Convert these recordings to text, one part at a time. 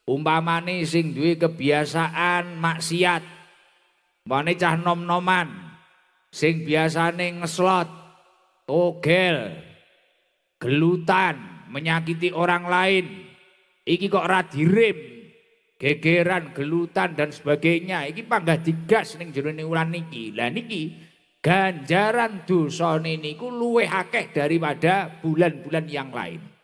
Umpamane sing duwe kebiasaan maksiat, umpamane cah nom-noman, sing biasane ngeslot, togel, gelutan, menyakiti orang lain, iki kok ora direm, gegeran, gelutan dan sebagainya, iki panggah digas ning jero wulan niki. Lah niki ganjaran dosane niku luwih akeh daripada bulan-bulan yang lain.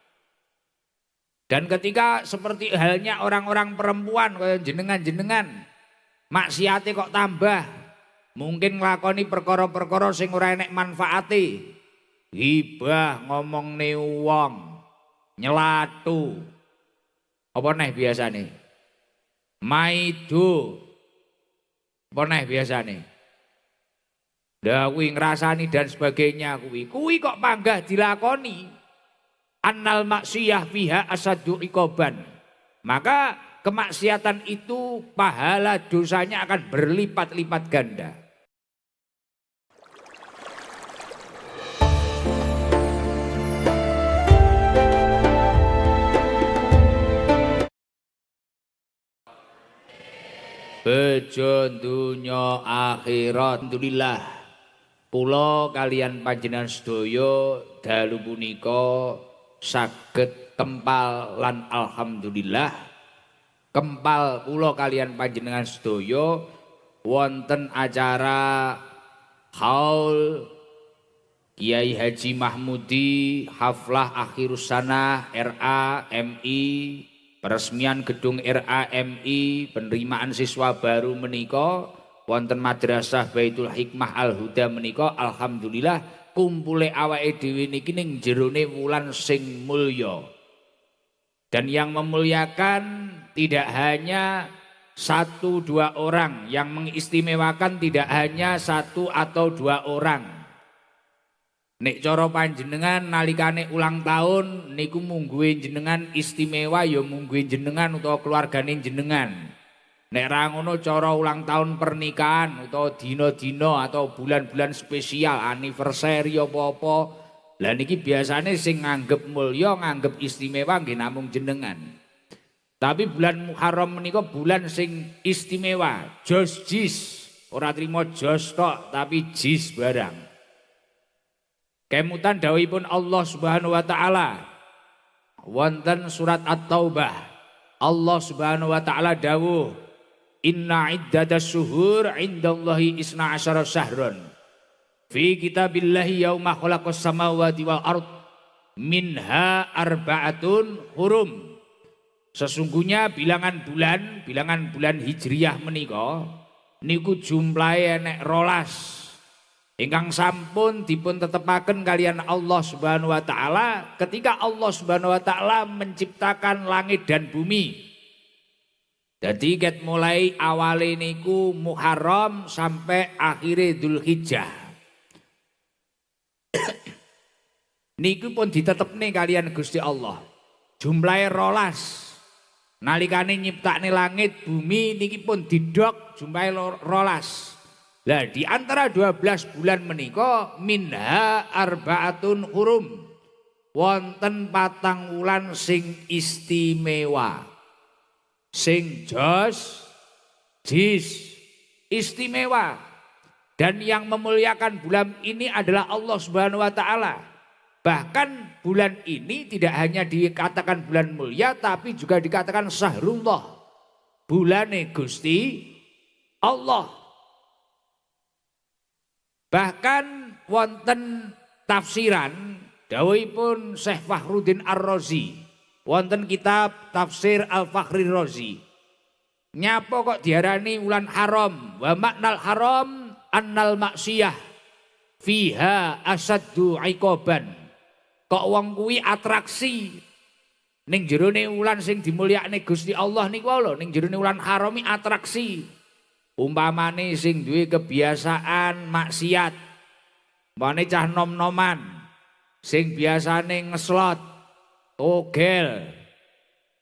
Dan ketika seperti halnya orang-orang perempuan kaya jenengan-jenengan, maksiate kok tambah, mungkin nglakoni perkara-perkara sing ora enek manfaate, hibah, ngomongne wong, nyelatu, apa neh biasane, maido, apa neh biasane, kuwi ngrasani dan sebagainya, kuwi kok panggah dilakoni. Annal maksiyah fiha asaddu iqoban. Maka kemaksiatan itu pahala dosanya akan berlipat-lipat ganda. Bejo dunya akhirat. Alhamdulillah kula kalian panjenengan sedaya dalu punika saged kempal lan alhamdulillah kempal kula kalian panjenengan sedaya wonten acara haul Kiai Haji Mahmudi Haflah Akhirus Sanah RAMI, peresmian gedung RAMI, penerimaan siswa baru menika wonten Madrasah Baitul Hikmah Al Huda menika alhamdulillah kumpule awake dhewe niki ning jerone wulan sing mulya. Dan yang memuliakan tidak hanya 1-2 orang, yang mengistimewakan tidak hanya 1 atau 2 orang. Nek cara panjenengan nalikane ulang tahun niku mungguhe jenengan istimewa ya mungguhe jenengan utawa keluargane jenengan. Nek ra ngono cara ulang tahun pernikahan utawa dina-dina atau bulan-bulan spesial anniversary apa-apa, lah niki biasane sing nganggep mulya, nganggep istimewa nggih namung jenengan. Tapi bulan Muharram menika bulan sing istimewa, jos jis, ora trimo jos tok tapi jis barang. Kemutan dawuhipun Allah Subhanahu wa taala wonten surat At-Taubah. Allah Subhanahu wa taala dawuh, inna iddatas syuhur indallahi isna asyara syahron fi kitabillahi yauma khalaqas samawati wal ard minha arba'atun hurum. Sesungguhnya bilangan bulan hijriyah menika niku jumlahe enek 12 ingkang sampun dipun tetepaken kalian Allah Subhanahu wa taala ketika Allah Subhanahu wa taala menciptakan langit dan bumi. Jadi ket mulai awale niku Muharram sampai akhire Dzulhijjah. Niku pun ditetepne kalian Gusti Allah. Jumlahe 12. Nalikane nyiptakne langit bumi niki pun didok jumlahe 12. Lah di antara 12 bulan menika minha arba'atun hurum. Wonten 4 wulan sing istimewa. Sing jos, jis, istimewa. Dan yang memuliakan bulan ini adalah Allah Subhanahu wa taala. Bahkan bulan ini tidak hanya dikatakan bulan mulia tapi juga dikatakan syahrullah. Bulane Gusti Allah. Bahkan wonten tafsiran dawuhipun Syekh Fakhruddin Ar-Razi. Wonten kitab Tafsir Al-Fakhri Razi. Nyapa kok diarani wulan haram? Wa maknal haram annal maksiyah fiha asaddu iqoban. Kok wong kuwi atraksi ning jerone wulan sing dimulyakne Gusti Allah niku lho, ning jerone wulan haram iki atraksi. Umpamane sing duwe kebiasaan maksiat, umpamane cah nom-noman, sing biasane ngeslot, togel,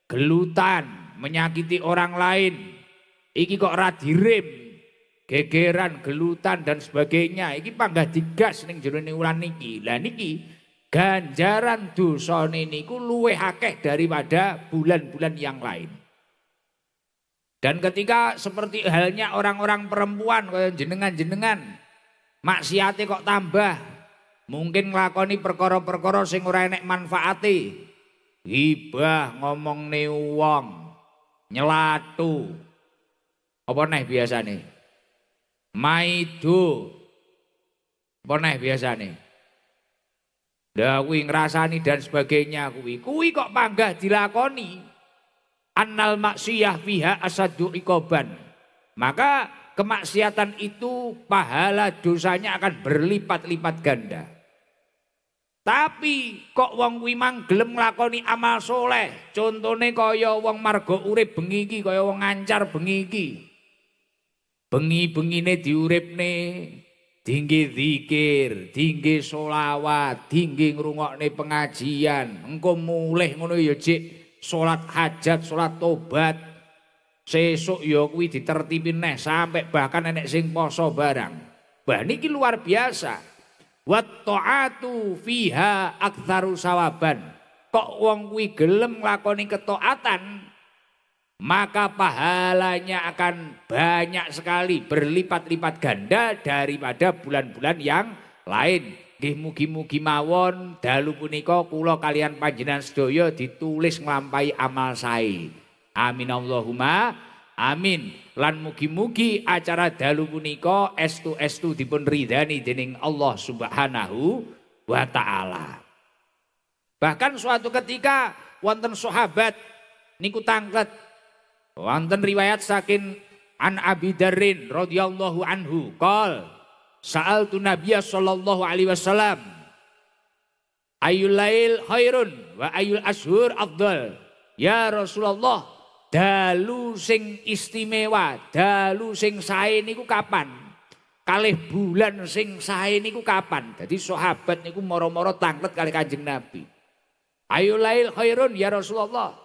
gelutan, menyakiti orang lain, iki kok ora direm, gegeran, gelutan dan sebagainya, iki panggah digas ning jero wulan niki. Lah niki ganjaran dosane niku luwih akeh daripada bulan-bulan yang lain. Dan ketika seperti halnya orang-orang perempuan kaya jenengan-jenengan maksiate kok tambah, mungkin nglakoni perkara-perkara sing ora enek manfaate, gibah, ngomongne wong, nyelatu, apa neh biasane, maido, apa neh biasane, kuwi ngrasani dan sebagainya, kuwi kok panggah dilakoni. Annal maksiyah fiha asaddu iqoban, maka kemaksiatan itu pahala dosanya akan berlipat-lipat ganda. Tapi kok wong kuwi mang gelem nglakoni amal soleh, contone kaya wong marga urip bengi iki, kaya wong ngancar bengi iki, bengi-bengine diuripne dingge zikir, dingge sholawat, dingge ngrungokne pengajian, engko mulih ngono ya Jik, salat hajat, salat tobat, sesuk ya kuwi ditertipin neh sampai bahkan enek sing poso barang. Bah niki luar biasa. Wat ta'atu fiha aktsaru sawaban. Kok wong kuwi gelem nglakoni ketaatan, maka pahalanya akan banyak sekali, berlipat-lipat ganda daripada bulan-bulan yang lain. Nggih mugi-mugi mawon dalu punika kula kalian panjenengan sedaya ditulis nglampahi amal sae. Amin Allahumma amin. Lan mugi-mugi acara dalu punika estu-estu dipun ridani dening Allah Subhanahu wa taala. Bahkan suatu ketika wonten sahabat niku tanglet, wonten riwayat saking An Abi Dzarrin radhiyallahu anhu qol Sa'altu Nabiya sallallahu alaihi wasallam ayyul lail khairun wa ayyul ashur afdal. Ya Rasulullah, dalu sing istimewa, dalu sing sae niku kapan? Kalih bulan sing sae niku kapan? Jadi sahabat niku moro-moro tanglet kalih Kanjeng Nabi. Ayyul lail khairun ya Rasulullah.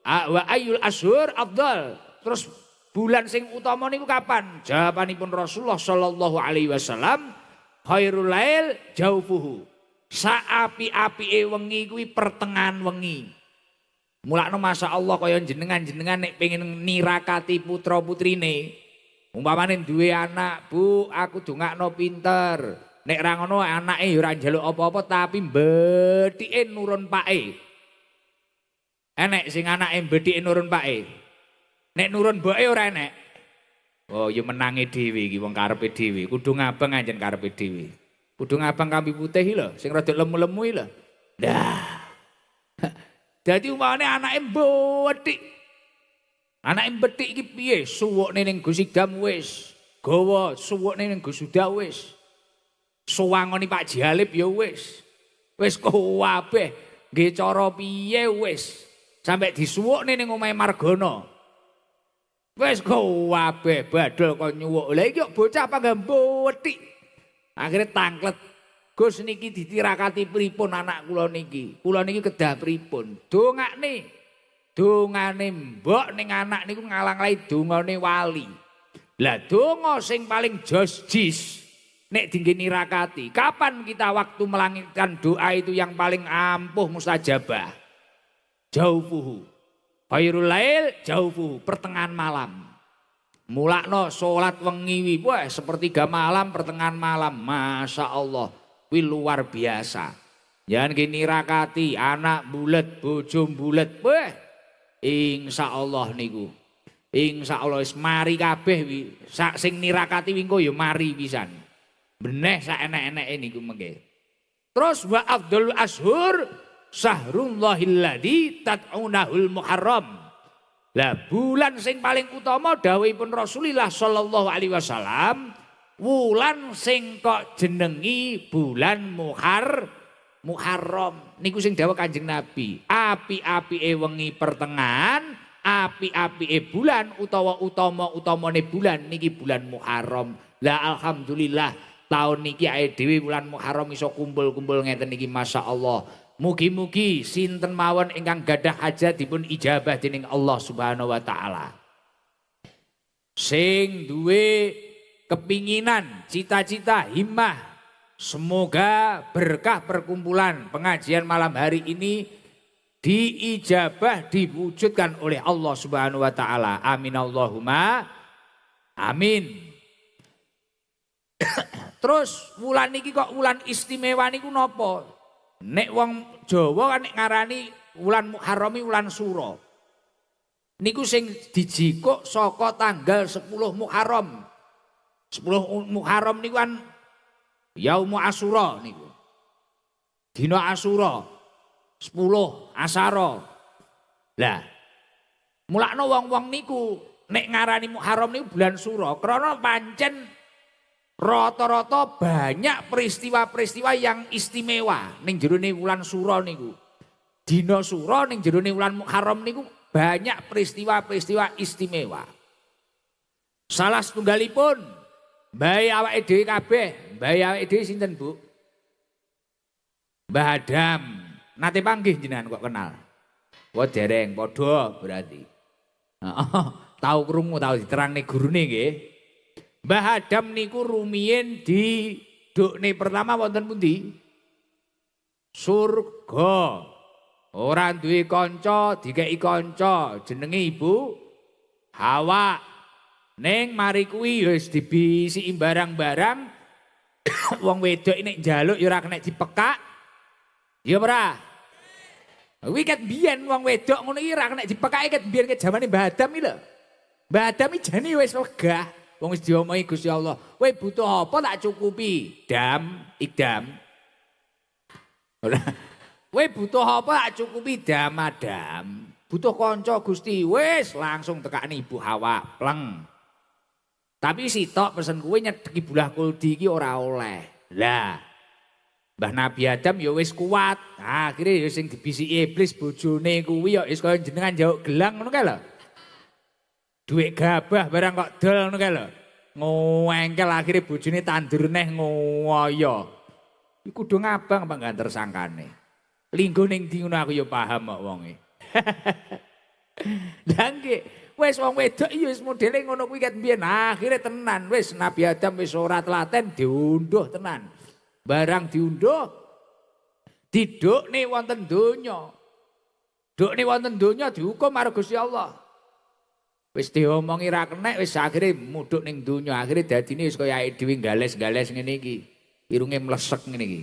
Wa ayyul ashur afdal. Terus bulan sing utama niku kapan? Jawabanipun Rasulullah sallallahu alaihi wasallam, khairul lail jaufuhu. Saapi-apike wengi kuwi pertengahan wengi. Mulakno masyaallah kaya jenengan-jenengan nek pengen nirakati putra-putrine, umpamane duwe anak, Bu, aku dongakno pinter. Nek ra ngono anake ya ora njaluk apa-apa tapi mbethike nurun pake. Enek sing anake mbethike nurun pake. Nek nurun mboke ora enek. Oh ya menangi dhewe iki wong karepe dhewe. Kudu ngabang anjen karepe dhewe. Kudu ngabang kambi putih iki lho, sing rada lemu-lemu iki lho. Dah. Dadi umpamane anake mbethik. Anake mbethik iki piye? Suwukne ning Gus Idam wis. Gawa suwukne ning Gus Huda wis. Suwangoni Pak Jalib ya wis. Wis kabeh. Nggih cara piye wis. Sampai disuwukne ning omahe Margono. Wes kabeh badol kok nyuwuk. Lah iki kok bocah apa mbethik. Akhire tanglet. Gus niki ditirakati pripun anak kula niki? Kula niki kedah pripun? Dongane. Dongane mbok ning anak niku ngalang-alangi dongane wali. Lah donga sing paling jis nek dingge nirakati. Kapan kita waktu melangitkan doa itu yang paling ampuh mustajabah? Jaufuhu. Khairul lail jaufuhu, pertengahan malam. Mulakno salat wengi wah sepertiga malam, pertengahan malam. Masya Allah, kuwi luar biasa. Jangan gini rakati anak bulet, bojo bulet, wah insya Allah niku. Insya Allah mari kabeh sak sing nirakati wingko ya mari pisan. Beneh sak enek-eneke niku mengke. Terus wa afdhalul ashur Sahrullahil ladzi tad'unahul Muharram. Lah bulan sing paling utama dawuhipun Rasulullah sallallahu alaihi wasallam, wulan sing kok jenengi bulan Muharram. Niku sing dawuh Kanjeng Nabi. Api-apike wengi pertengahan, api-apike bulan utawa utama-utamane bulan niki bulan Muharram. Lah alhamdulillah tahun niki ae dhewe bulan Muharram iso kumpul-kumpul ngeten niki masyaallah. Mugi-mugi sinten mawon ingkang gadah hajat dipun ijabah dening Allah Subhanahu wa taala. Sing duwe kepinginan, cita-cita, himmah, semoga berkah perkumpulan pengajian malam hari ini diijabah, diwujudkan oleh Allah Subhanahu wa taala. Amin Allahumma amin. Terus wulan niki kok wulan istimewa niku napa? Nek wong Jawa kan nek ngarani wulan Muharram wulan Sura. Niku sing dijikuk saka tanggal 10 Muharram. 10 Muharram niku kan Yaum Asyura niku. Dina Asyura 10 Asyara. Lah mulakno wong-wong niku nek ngarani Muharram niku bulan Sura krana pancen rata-rata banyak peristiwa-peristiwa yang istimewa ning jerone wulan Sura niku. Dina Sura ning jerone wulan Muharram niku banyak peristiwa-peristiwa istimewa. Salah setunggalipun bae awake dhewe kabeh, bae awake dhewe sinten, Bu? Mbah Adam. Nate panggih jenengan kok kenal? Wah dereng padha berarti. Heeh, tahu krungu tahu diterangne gurune nggih. Mbah Adam niku rumiyin di dukne pertama wonten pundi? Surga. Ora duwe kanca, dikeki kanca, jenenge Ibu Hawa. Ning mari kuwi wis dibisiki barang-barang wong wedok nek njaluk ya ora kena dipekak. Ya ora? Kuwi ket biyen wong wedok ngono iki ora kena dipekake ket biyen ket jamane Mbah Adam iki lho. Mbah Adam iki jane wis legah. Wong wis diomongi Gusti Allah, "Kowe butuh apa tak cukupi?" Idam. Ora. Kowe butuh apa tak cukupi Adam. Butuh kanca Gusti, wis langsung tekani Ibu Hawa, pleng. Tapi sitok pesen kowe nyedeki bulah kuldi iki ora oleh. Lah. Mbah Nabi Adam ya wis kuat. Nah, akhire ya sing dibisiki iblis bojone kuwi ya wis kaya jenengan njauk gelang ngono kae lho. Duit gabah barang kok dol ngono kae lho. Ngengkel akhire bojone tandur neh ngoyo. Iku kudu ngabang apa gak tersangkane. Linggo ning ndi ngono aku ya paham kok wonge. Lah nggih, wis wong wedok ya wis modele ngono kuwi ket mbiyen. Akhire tenan wis Nabi Adam wis ora telaten diunduh tenan. Barang diunduh didukne wonten donya. Dukne wonten donya dihukum karo Gusti Allah. Wis diomongi ra kenek wis akhire mudhuk ning donya. Akhire dadine wis kaya awake dhewe gales-gales ngene iki. Irunge mlesek ngene iki.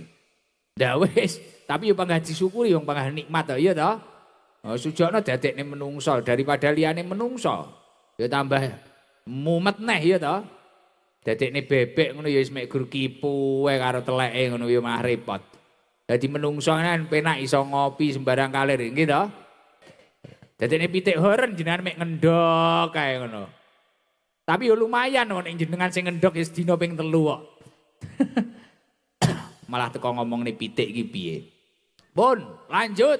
Lah wis, tapi yo panggah disyukuri wong panggah nikmat to, iya to? Oh, sujokno dadekne menungso daripada liyane menungso. Ya tambah mumet neh ya to. Dadekne bebek ngono ya wis mek gur kipu wae karo teleke ngono ya mah repot. Dadi menungso kan penak iso ngopi sembarang kalir nggih to. Dadekne pitik horen jenengan mek ngendhok kae ngono. Tapi yo lumayan nek jenengan sing ngendhok ya sedina ping 3 kok. Malah teko ngomong nih pitik iki piye. Pun lanjut.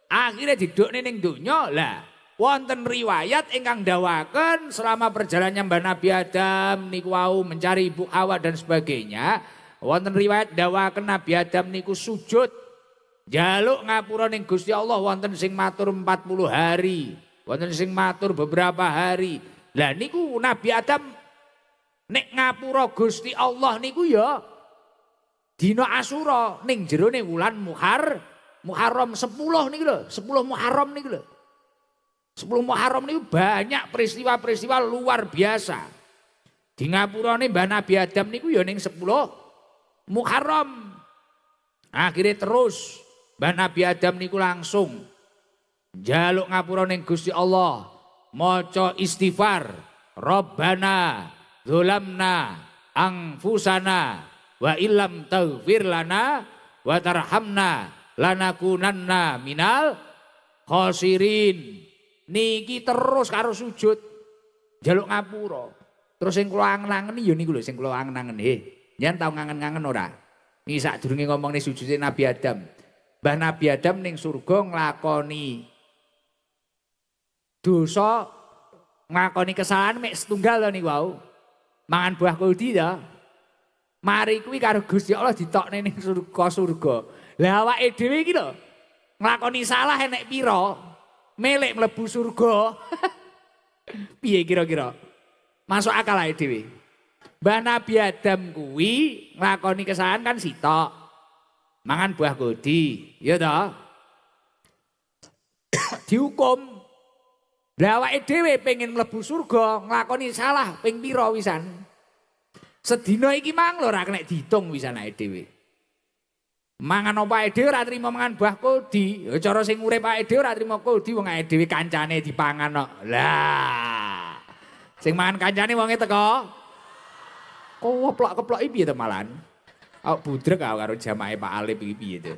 Akhirnya didukne ning donya. Lah wonten riwayat ingkang dawaken selama perjalanannya Mbah Nabi Adam niku wau mencari Ibu Hawa dan sebagainya. Wonten riwayat dawaken Nabi Adam niku sujud jaluk ngapura ning Gusti Allah wonten sing matur 40 hari. Wonten sing matur beberapa hari. Lah niku Nabi Adam nek ngapura Gusti Allah niku ya dina Asyura ning jerone wulan Muharram 10 niki lho, 10 Muharram niki lho. 10 Muharram niku banyak peristiwa-peristiwa luar biasa. Di ngapurane Mbah Nabi Adam niku ya ning 10 Muharram. Akhirnya terus Mbah Nabi Adam niku langsung njaluk ngapura ning Gusti Allah, maca istighfar, Rabbana dzalamna anfusana wa illam taghfir lana wa tarhamna lanakunanna minal khosirin. Niki terus karo sujud njaluk ngapura. Terus sing kula angen-angen ya niku lho sing kula angen-angen. Njen tau ngangen-ngangen ora? Niki sadurunge ngomongne sujude Nabi Adam. Mbah Nabi Adam ning surga nglakoni dosa, nglakoni kesalahan mek setunggal to niku wau. Mangan buah kuldi to. Mari kuwi karo Gusti Allah ditokne ning surga. Lah awake dhewe iki lho nglakoni salah enek pira? Melek mlebu surga. Piye kira-kira? Masuk akal awake dhewe. Mbah Nabi Adam kuwi nglakoni kesalahan kan sitok. Mangan buah kuldi, ya toh? dihukum. Lah awake dhewe pengen mlebu surga nglakoni salah ping pira wisan. Sedina iki mang lho ora kena diitung wisan awake dhewe. Mangan apa awake dhewe ora trimo mangan buah kuldi. Ya cara sing urip awake dhewe ora trimo kuldi wong awake dhewe kancane dipangan kok. Lah. Sing mangan kancane wonge teko. Keplok-keplok iki piye to malan? Awak budrek karo jamaah Pak Alip iki piye to.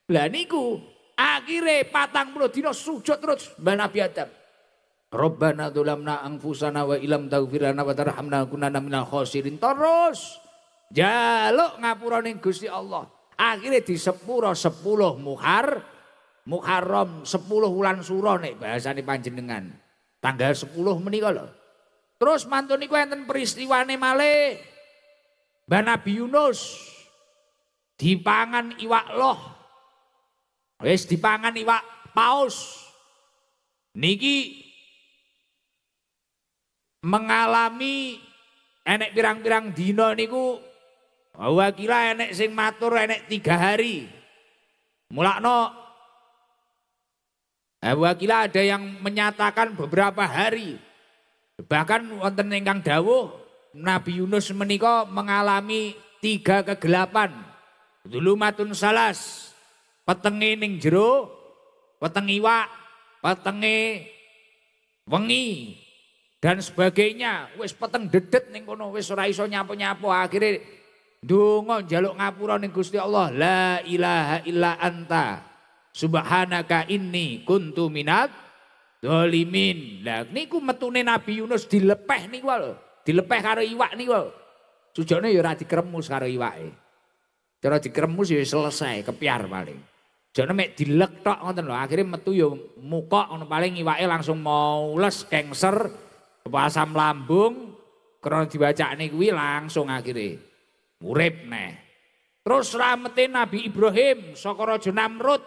Lah niku akhire 40 dina sujud terus mbah Nabi Adam. Rabbana dzulamna anfusana wa illam taghfir lana wa tarhamna kunanna minal khosirin. Terus njaluk ngapura ning Gusti Allah. Akhire di 10 Muharram 10 wulan sura nek bahasane panjenengan. Tanggal 10 menika lho. Terus mantun niku enten peristiwane malih. Mbah Nabi Yunus dipangan iwak loh. Wis dipangan iwak paus. Niki mengalami enek pirang-pirang dina niku wakila enek sing matur enek 3 hari. Mulakno wakila ada yang menyatakan beberapa hari. Bahkan wonten ingkang dawuh Nabi Yunus menika mengalami 3 kegelapan. Dzulumatun salas. Petenge ning jero, peteng iwak, petenge wengi dan sebagainya. Wis peteng dedet ning kono, wis ora iso nyapu-nyapu. Akhire ndonga njaluk ngapura ning Gusti Allah. La ilaha illa anta subhanaka inni kuntu minadz dzalimin. Lah niku metune Nabi Yunus dilepeh niku lho. Dilepeh karo iwak niku. Sujone ya ora dikremus karo iwake. Cara dikremus ya selesai, kepiar paling. Jane mek dilek tok ngoten lho, akhire metu ya mukok ngono paling iwake langsung maules kengser, asam lambung, krana diwacane kuwi langsung akhire urip neh. Terus rahmete Nabi Ibrahim saka Raja Namrud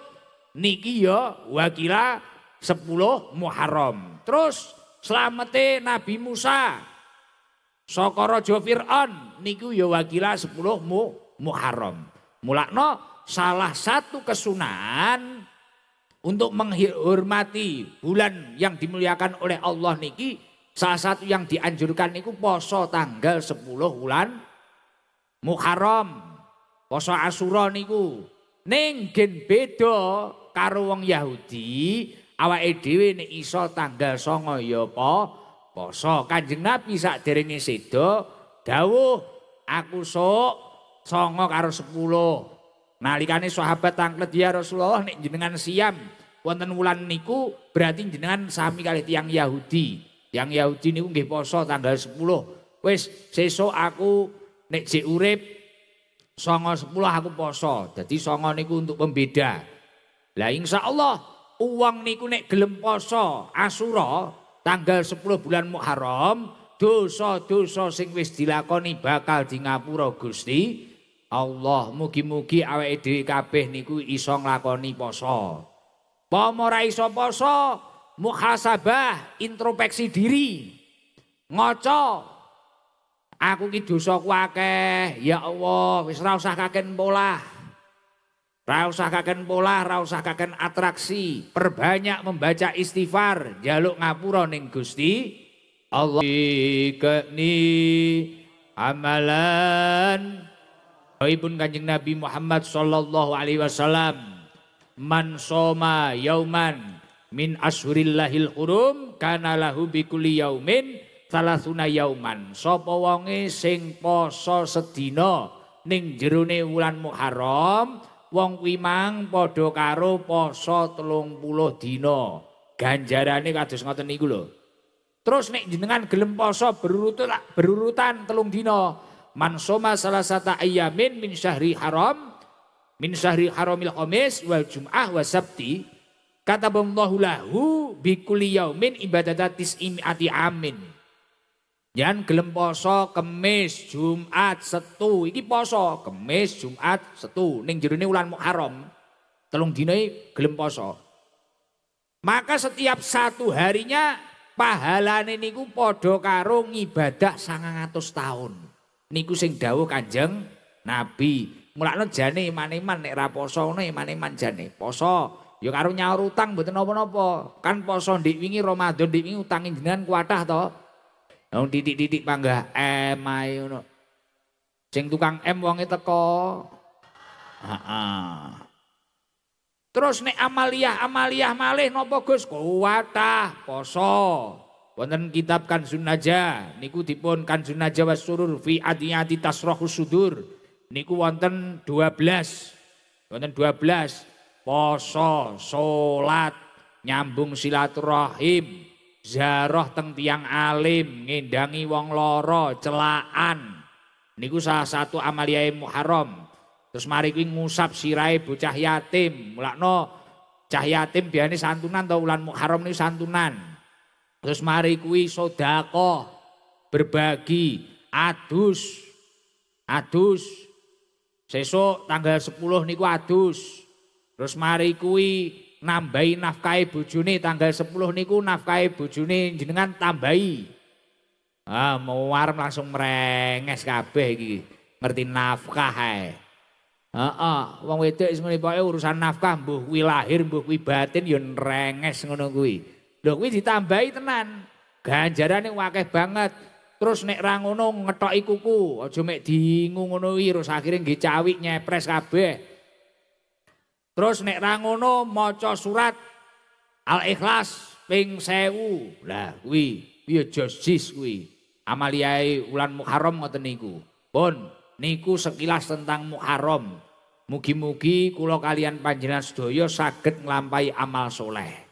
niki ya wakila 10 Muharram. Terus slamete Nabi Musa saka Raja Fir'aun niku ya wakila 10 Muharram. Mulakno salah satu kesunahan untuk menghormati bulan yang dimuliakan oleh Allah niki, salah satu yang dianjurkan niku poso tanggal 10 bulan Muharram. Poso Asyura niku. Ning gen beda karo wong Yahudi, awake dhewe nek iso tanggal 9 ya poso. Kanjeng Nabi sakderenge seda dawuh aku sok 9 karo 10. Nalikane sahabat tanglet ya Rasulullah nek jenengan siam wonten wulan niku berarti jenengan sami kalih tiyang Yahudi. Yang Yahudi niku nggih poso tanggal 10. Wis sesuk aku nek jek urip 9 10 aku poso. Dadi 9 niku untuk pembeda. Lah insyaallah uang niku nek gelem poso Asyura tanggal 10 bulan Muharram, dosa-dosa sing wis dilakoni bakal di ngapura Gusti Allah. Mugi-mugi awake dhewe kabeh niku iso nglakoni poso. Pomo ora iso poso, muhasabah, introspeksi diri. Ngaca aku ki dosaku akeh, ya Allah, wis ora usah kaken polah. Ora usah kaken polah, ora usah kaken atraksi. Perbanyak membaca istighfar, njaluk ngapura ning Gusti Allah. Ikni amalan Ibun Kanjeng Nabi Muhammad sallallahu alaihi wasallam, man soma yauman min ashurillahil hurum kana lahu bikulli yaumin salasuna yauman. Sapa wonge sing poso sedina ning jerone wulan Muharram, wong kuwi mang padha karo poso 30 dina. Ganjarane kados ngoten niku lho. Terus nek jenengan gelem poso berurutan 3 dina. Man soma salasata ayyamin min syahri haramil khamis wal jum'ah wa sabti kataballahu lahu bi kulli yaumin ibadata tis'imi'ati amin. Jan gelem poso Kemis, Jumat, Setu iki poso Kemis, Jumat, Setu ning jerone wulan Muharram 3 dina gelem poso. Maka setiap 1 harinya pahalane niku padha karo ngibadah 900 tahun. Niku sing dawuh Kanjeng Nabi. Mulakno jane iman-iman nek ra poso ngono iman-iman jane. Poso ya karo nyaur utang mboten napa-napa. Kan poso ndik wingi Ramadan ndik wingi utang jenengan kuwathah to. Wong titik-titik panggah ae ngono. Sing tukang wonge teko. Heeh. Terus nek amaliyah malih napa Gus? Kuwathah poso. Wonten kitab Kanzun Najah niku dipun Kanzun Najah was surur fi adiyati tasrahus sudur. Niku wonten 12. Wonten 12. Poso, salat, nyambung silaturahim, ziarah teng tiyang alim, ngendangi wong lara, celaan. Niku salah satu amaliyah Muharram. Terus mari kuwi ngusap sirahe bocah yatim. Mulakno cah yatim biasane santunan to wulan Muharram niku santunan. Terus mari kuwi sedekah, berbagi, adus. Sesuk tanggal 10 niku adus. Terus mari kuwi nambahi nafkahe bojone tanggal 10 niku nafkahe bojone jenengan tambahi. Ah, mau warem langsung merenges kabeh iki. Ngerti nafkah ae. Heeh, wong wedok wis ngene pokoke urusan nafkah mbuh kuwi lahir mbuh kuwi batin ya nrenges ngono kuwi. Lho kuwi ditambahi tenan. Ganjarane akeh banget. Terus nek ra ngono ngethoki kuku, aja mek diingu ngono kuwi terus akhire nggih cawik nyepres kabeh. Terus nek ra ngono maca surat Al-Ikhlas ping 1000. Lah kuwi ya jis kuwi. Amaliyae wulan Muharram ngoten niku. Pun niku sekilas tentang Muharram. Mugi-mugi kula kalian panjenengan sedaya saged nglampahi amal soleh.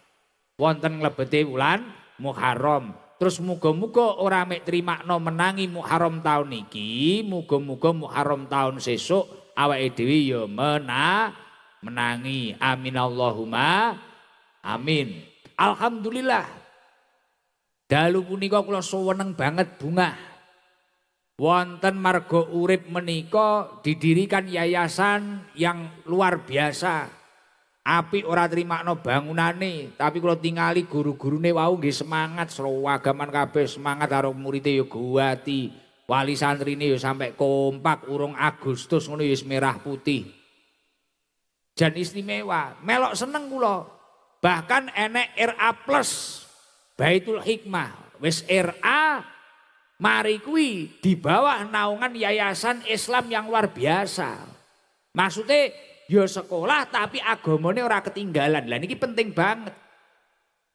Wonten nglebete wulan Muharram. Terus muga-muga ora mek trimakno menangi Muharram taun niki, muga-muga Muharram taun sesuk awake dhewe ya menangi. Amin Allahumma amin. Alhamdulillah. Dalu punika kula seneng banget bungah. Wonten marga urip menika didirikan yayasan yang luar biasa. Apik ora trimakno bangunane, tapi kula tingali guru-gurune wau nggih semangat srawagaman kabeh semangat karo muridé ya guwati. Wali santrine ya sampai kompak urung Agustus ngono ya wis merah putih. Jan istimewa, melok seneng kula. Bahkan enek RA+ Baitul Hikmah, wis RA mari kuwi di bawah naungan yayasan Islam yang luar biasa. Maksudnya ya sekolah tapi agamane ora ketinggalan. Lah niki penting banget.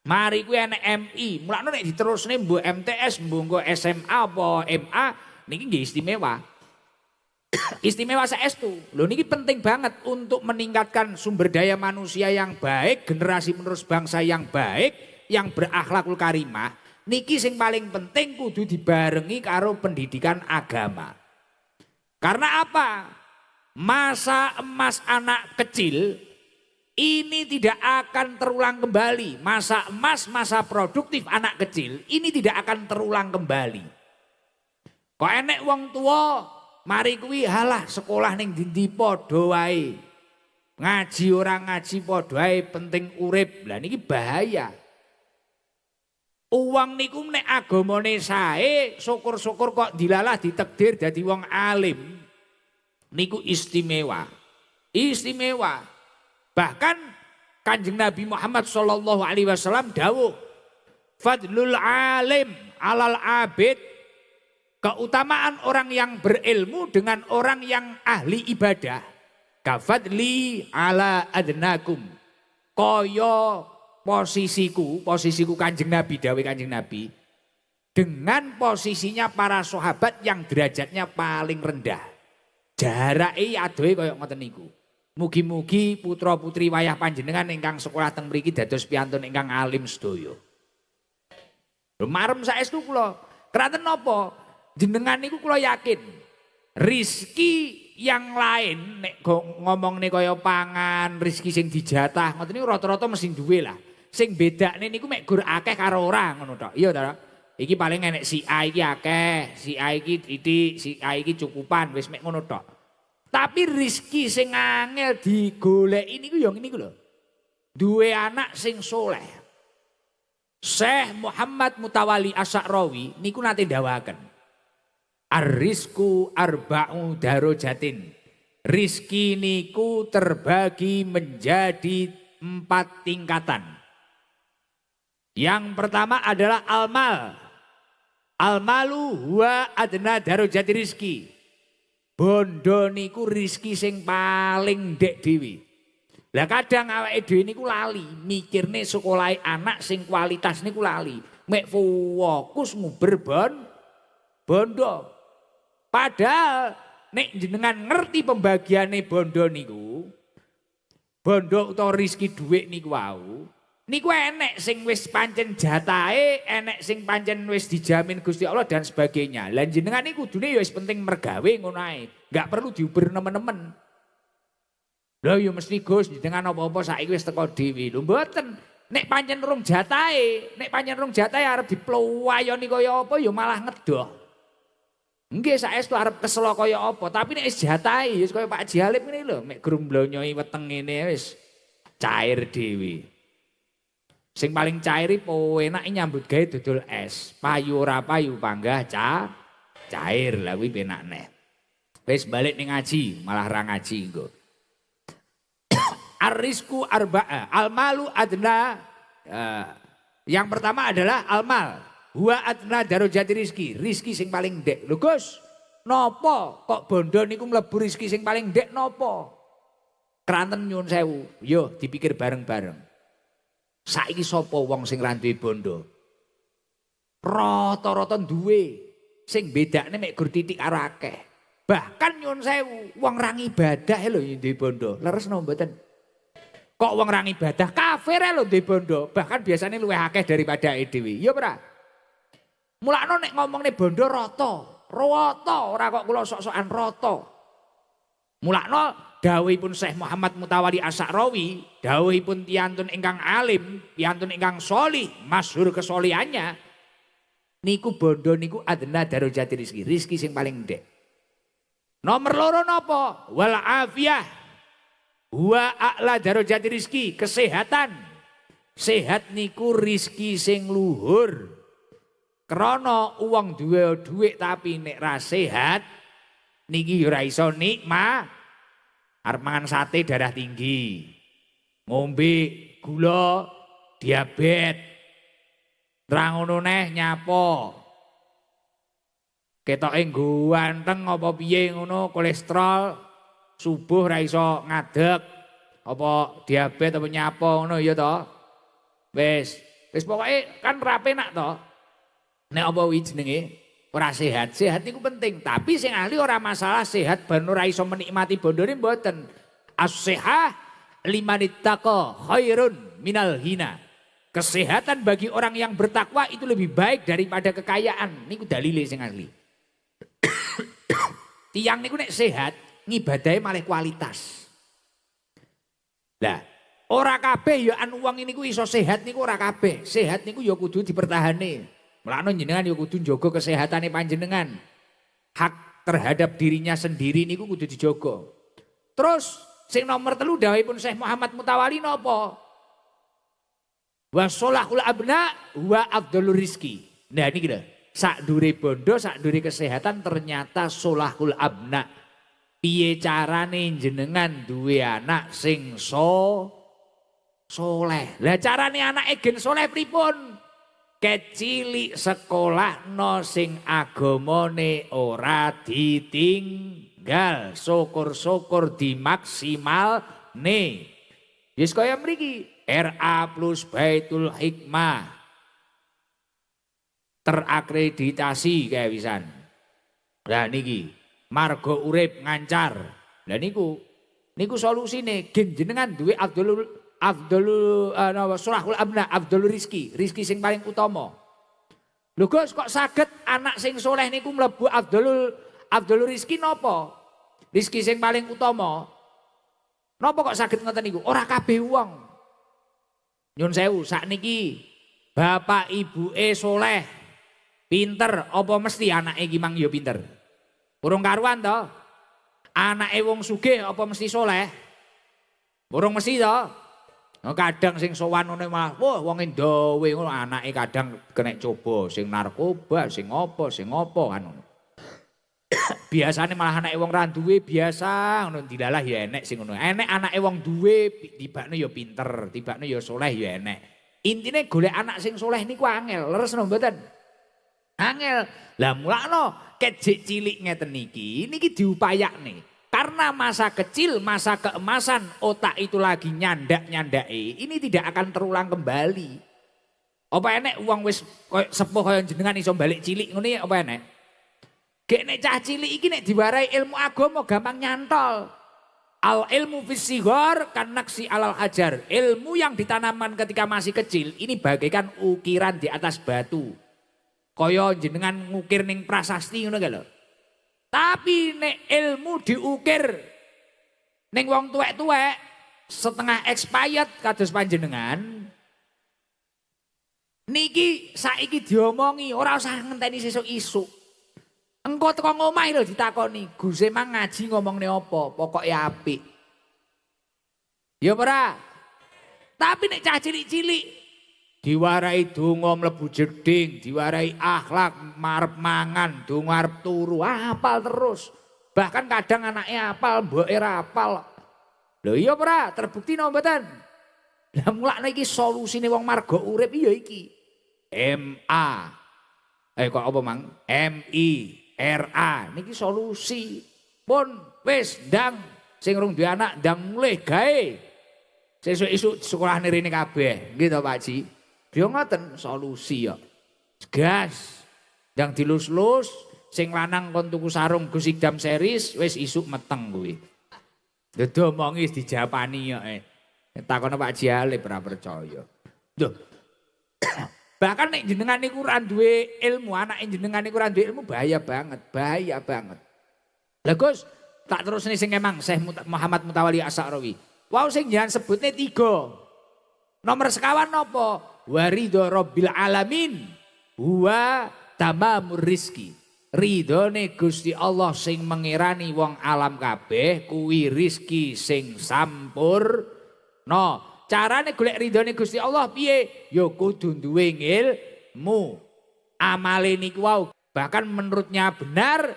Mari kuwi enek MI, mulane nek diterusne mbuh MTS, mbuh SMA apa MA niki nggih istimewa. Istimewa saestu. Lho niki penting banget untuk meningkatkan sumber daya manusia yang baik, generasi penerus bangsa yang baik, yang berakhlakul karimah. Niki sing paling penting kudu dibarengi karo pendidikan agama. Karena apa? Masa emas anak kecil ini tidak akan terulang kembali. Masa emas, masa produktif anak kecil ini tidak akan terulang kembali. Kok enek wong tua mari kuwi halah sekolah ning ndi padha wae. Ngaji ora ngaji padha wae penting urip. Lah niki bahaya. Uang niku nek agamane sae syukur-syukur kok dilalah ditakdir dadi wong alim. Niku istimewa. Istimewa. Bahkan Kanjeng Nabi Muhammad sallallahu alaihi wasallam dawuh, fadlul alim alal abid. Keutamaan orang yang berilmu dengan orang yang ahli ibadah. Kafadli ala adnakum. Kaya posisiku Kanjeng Nabi, dawuh Kanjeng Nabi, dengan posisinya para sahabat yang derajatnya paling rendah. Jarake adohe kaya ngoten niku. Mugi-mugi putra-putri wayah panjenengan ingkang sekolah teng mriki dados piyantun ingkang alim sedaya. Marem saestu kula. Kraten napa? Jenengan niku kula yakin rizki yang lain nek ngomongne kaya pangan, rizki sing dijatah ngoten niku rata-rata mesti duwe lah. Sing bedane niku mek gur akeh karo ora ngono tok. Iya ta? Iki paling enek si A iki akeh, si A iki titik, si A iki cukupan, wis mek ngono tok. Tapi rizki sing angel digoleki niku ya ngene iku lho. Duwe anak sing soleh. Syekh Muhammad Mutawalli Asy'arawi niku nate ndawaken. Ar-rizqu arba'u darajatin. rizki niku terbagi menjadi 4 tingkatan. Yang pertama adalah almal. Almalu huwa adna darajati rizki. Bondo niku rizki sing paling ndek dhewe. Lah kadang awake dhewe niku lali mikirne sekolahe anak sing kualitas niku lali. Mek fokus nguber bondo. Padahal nek jenengan ngerti pembagiane bondo niku, bondo utawa rizki dhuwit niku wau, niku enek sing wis pancen jatahe, enek sing pancen wis dijamin Gusti Allah dan sebagainya. Lah jenengan niku kudune ya wis penting mergawe ngono ae, enggak perlu diuber nemen-nemen. Lha ya mesti Gus jenengan apa-apa saiki wis teko dhewe. Lho mboten. Nek pancen rung jatahe, arep dipluwayoni kaya apa ya malah ngedoh. Nggih saestu arep kesel kaya apa, tapi nek wis jatahe wis kaya Pak Haji Halim ngene lho, mek grumblonyoi weteng ngene wis cair dhewe. Sing paling cair po enak nyambut gawe dodol es, payu ora payu panggah cair lah kuwi penak neh. Wis balik ning ngaji, malah ra ngaji engko. Ar-rizku arba'a, al-malu adna. Yang pertama adalah al-mal. Huwa adna darajati rizki, rizki sing paling ndek. Lho Gus, napa kok bondo niku mlebu rizki sing paling ndek napa? Kranten nyuwun sewu, yo dipikir bareng-bareng. Saiki sapa wong sing ra duwe bondo? Rata-rata duwe, sing bedakne mek gur titik karo akeh. Bahkan nyuwun sewu, wong ra ibadah lho duwe bondo. Leres napa mboten? Kok wong ra ibadah kafir lho duwe bondo, bahkan biasanya luwih akeh daripada dhewe. Ya ora? Mulakno nek ngomongne bondo rata, ora kok kula sok-sokan rata. Mulakno dawuhipun Syekh Muhammad Mutawalli As-Sa'rawi, dawuhipun tiyantun ingkang alim, tiyantun ingkang sholih, masyhur kesolihannya. Niku bondo niku adna darajati rizki, rizki sing paling ndek. Nomor 2 napa? Wal afiyah. Wa a'la darajati rizki, kesehatan. Sehat niku rizki sing luhur. Krana uang duwe dhuwit tapi nek ra sehat niki ora iso nikmat. Arep mangan sate darah tinggi. Ngombe gula diabetes. Ra ngono neh nyapo. Ketoke ganteng apa piye ngono kolesterol subuh ra iso ngadeg. Apa diabetes apa nyapo ngono ya to. Wis pokoke kan ra penak to. Nek apa wi jenenge ora sehat. Sehat niku penting, tapi sing ahli ora masalah sehat ben ora iso menikmati bondone mboten. As-sihah limanittaqa khairun minal hina. Kesehatan bagi orang yang bertakwa itu lebih baik daripada kekayaan. Niku dalile sing ahli. Tiang niku nek sehat ngibadahe malah kualitas. Lah, ora kabeh ya an wong niku iso sehat niku ora kabeh. Sehat niku ya kudu dipertahane. Mulane jenengan ya kudu njaga kesehatane panjenengan. Hak terhadap dirinya sendiri niku kudu dijaga. Terus sing nomor 3 dawuhipun Syekh Muhammad Mutawalli napa? Wa sholahul abna wa afdhalur rizki. Nah niki lho, sak dure bondo, sak dure kesehatan ternyata sholahul abna. Piye carane jenengan duwe anak sing soleh. Lah carane anake gen soleh pripun? Kecilik sekolah no sing agamane ora ditinggal, syukur-syukur dimaksimal nih. Yes kaya mriki RA plus Baitul Hikmah terakreditasi kayak wisan. Lah niki margo urip ngancar. Lah niku solusine gen jenengan duwe Sholahul abna, afdhalur rizki, rizki sing paling utama. Lho Gus kok saged anak sing soleh niku mlebu afdhalur rizki napa? Rizki sing paling utama. Napa kok saged ngoten niku? Ora kabeh wong. Nyun sewu sakniki bapak ibuke soleh, pinter, apa mesti anake iki mang ya pinter? Urung karuan to. Anake wong sugih apa mesti soleh? Urung mesti to. Kadang sing sowan ngene malah wah wong ndawe ngono anake kadang kena coba sing narkoba, sing apa kan ngono. biasane malah anake wong ra duwe biasa ngono dilalah ya enek sing ngono. Enek anake wong duwe tibakne ya pinter, tibakne ya soleh ya enek. Intine golek anak sing soleh niku angel, leres napa mboten? Angel. Lah mulakno kejik cilik ngeten niki diupayakne. Karena masa kecil, masa keemasan otak itu lagi nyandak-nyandake, ini tidak akan terulang kembali. Apa enek wong wis koyo sepuh kaya jenengan iso balik cilik ngene apa enek? Gek nek cah cilik iki nek diwarai ilmu agama gampang nyantol. Al ilmu fisighar kanaksi alal hajar. Ilmu yang ditanamkan ketika masih kecil ini bagaikan ukiran di atas batu. Kaya jenengan ngukir ning prasasti ngono lho. Tapi nek ilmu diukir ning wong tuwek-tuwek setengah expired kados panjenengan niki saiki diomongi ora usah ngenteni sesuk-isuk. Engko teko ngomah lho ditakoni, Gus emang ngaji ngomongne apa? Pokoke apik. Ya ora. Tapi nek cah cilik-cilik diwarai donga mlebu jeding, diwarai akhlak, marep mangan, donga arep turu, hafal terus. Bahkan kadang anaknya hafal, mboke ora hafal. Lho iya ora, terbukti napa mboten? Lah mulakne iki solusine wong marga urip ya iki. MA. Kok apa mang? MI. RA niki solusi pun wis ndang sing rung duwe anak ndang mulih gawe sesuk-esuk sekolah rene kabeh nggih to Pak Ji. Yo ngoten solusi ya. Gas ndang dilus-lus sing lanang kon tuku sarung Gus Idam series wis isuk meteng kuwi. Dedo omongi dijapani kok. Takono Pak Ji ale ora percaya. Lho bahkan nek jenengan niku ora duwe ilmu, anak jenengan niku ora duwe ilmu bahaya banget, bahaya banget. Lah Gus, tak terusne sing emang Syekh Muhammad Mutawalli Asy'arawi. Wau sing jenengan sebutne 3. Nomor sekawan napa? Waridho Rabbil Alamin. Huwa tamamur rizki. Ridhone Gusti Allah sing mengirani wong alam kabeh kuwi rizki sing sampur. No. Carane golek ridhone Gusti Allah piye? Ya kudu duwe ilmu. Amale niku wau bahkan menurutnya benar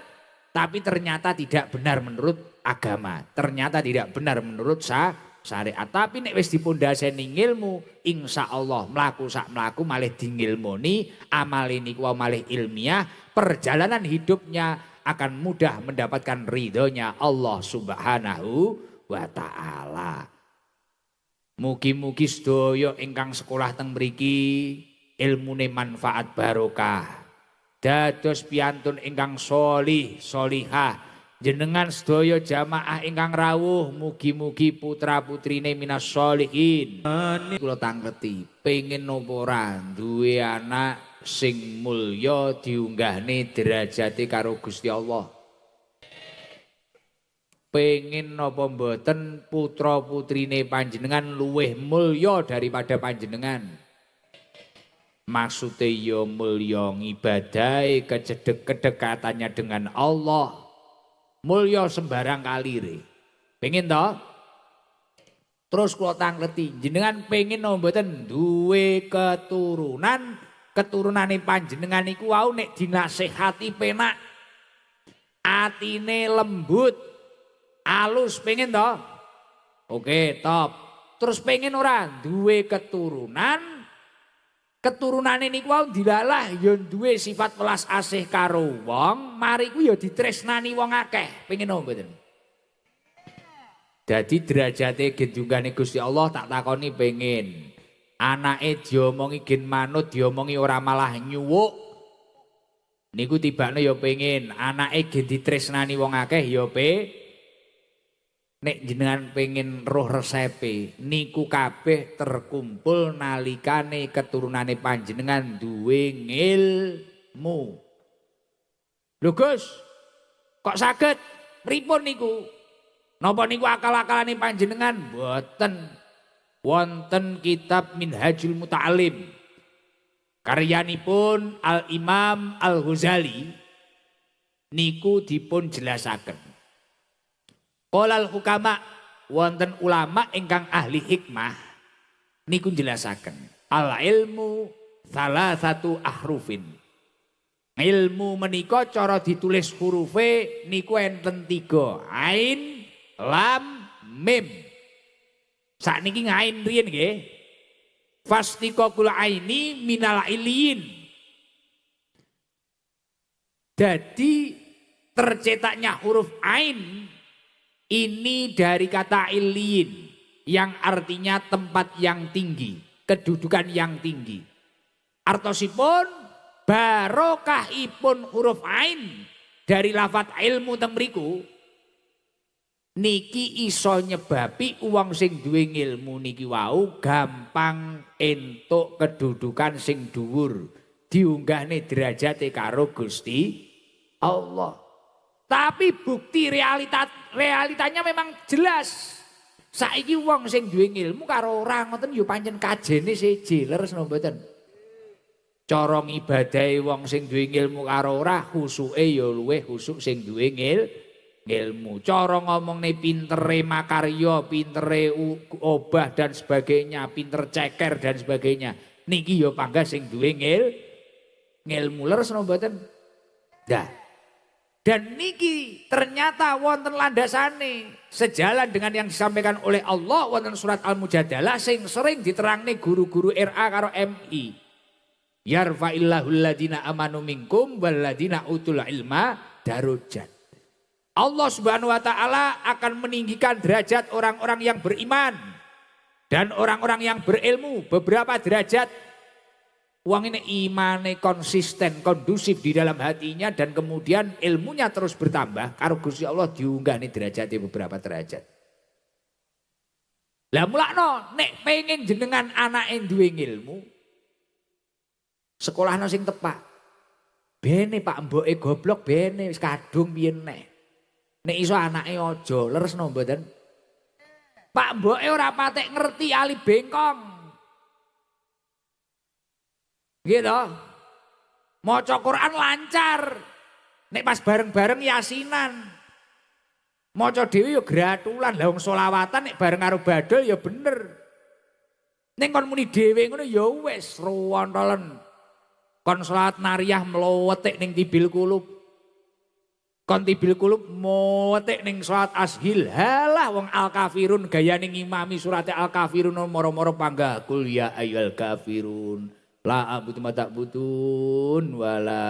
tapi ternyata tidak benar menurut agama. Ternyata tidak benar menurut syariat. Tapi nek wis dipundhaseni ilmu, insyaallah mlaku sak mlaku malih dingilmoni, amale niku wau malih ilmiah, perjalanan hidupnya akan mudah mendapatkan ridhonya Allah Subhanahu wa taala. Mugi-mugi sedaya ingkang sekolah teng mriki ilmune manfaat barokah. Dados piyantun ingkang sholih sholihah. Jenengan sedaya jamaah ingkang rawuh mugi-mugi putra-putrine minas sholihin. Kula tangleti pengin napa ora duwe anak sing mulya diunggahne derajate karo Gusti Allah. Pengen napa mboten putra putrine panjenengan luweh mulya daripada panjenengan. Maksude ya mulya ngibadahe kedekatannya dengan Allah. Mulya sembarang kalire. Pengen to? Terus kula tangleti jenengan pengen napa mboten duwe keturunan, keturunane panjenengan iku wau nek dinasehati penak. Atine lembut. Alus pengen toh? Oke top. Terus pengen ora duwe keturunan. Keturunane niku wae dilalah ya duwe sifat welas asih karo wong, mari ku ya ditresnani wong akeh. Pengen opo mboten? Dadi derajate gendungane Gusti Allah tak takoni pengen. Anake diomongi gen manut, diomongi ora malah nyuwuk. Niku tibane ya pengen. Anake gen ditresnani wong akeh ya nek jenengan pengen roh resepe niku kabeh terkumpul nalikane keturunane panjenengan duwe ilmu. Lho Gus, kok saged pripun niku? Napa niku akal-akalane panjenengan? Mboten. Wonten kitab Minhajul Muta'alim. Karyanipun Al-Imam Al-Ghazali niku dipun jelasaken. Qolal hukama wonten ulama ingkang ahli hikmah niku jelasaken al ilmu salah satu ahrufin. Ilmu menika cara ditulis hurufe niku enten 3. Ain, lam, mim. Sakniki ngain riyen nggih. Fastiqaqul aini minal iliyin. Jadi tercetaknya huruf ain ini dari kata iliyin yang artinya tempat yang tinggi, kedudukan yang tinggi. Artosipun barokahipun huruf ain dari lafadz ilmu teng mriku niki iso nyebabi wong sing duwe ilmu niki wau gampang entuk kedudukan sing dhuwur, diunggahne derajate karo Gusti Allah. Tapi bukti realitanya memang jelas. Saiki wong sing duwe ilmu karo ora ngoten ya pancen kajene siji, leres napa mboten? Cara ngibadahi wong sing duwe ilmu karo ora khusuke ya luwih khusuk sing duwe ilmu. Cara ngomongne pintere makarya, pintere obah dan sebagainya, pinter ceker dan sebagainya. Niki ya panggah sing duwe ilmu. Leres napa mboten? Dah. Dan niki ternyata wonten landasane sejalan dengan yang disampaikan oleh Allah wonten surat Al-Mujadalah sing sering diterangne guru-guru RA karo MI. Yarfa'illahu alladhina amanu minkum walladhina utul ilma darajat. Allah Subhanahu wa taala akan meninggikan derajat orang-orang yang beriman dan orang-orang yang berilmu beberapa derajat. Wong ini imane konsisten, kondusif di dalam hatinya dan kemudian ilmunya terus bertambah. Karo Gusti Allah diunggah nih derajatnya beberapa derajat. Lah mulakno nek pengen jenengan anake duwe ilmu, sekolahno sing tepak. Bene Pak mboke goblok bene wis kadung piye nek. Nek iso anake aja, leresno mboten? Pak mboke ora patek ngerti ali bengkong. Gitu. Maca Quran lancar. Nek pas bareng-bareng yasinan. Maca dhewe ya gratulan, lah wong selawatan nek bareng karo badol ya bener. Ning kon muni dhewe ngono ya wis ruwontolen. Kon salat nariyah mlowetik ning tibil kulub. Kon tibil kulub mowetik ning salat ashil. Halah wong al-kafirun gayane ngimami surat al-kafirun moro-moro panggah kul ya ayyuhal kafirun. La abudu ma ta'budun wala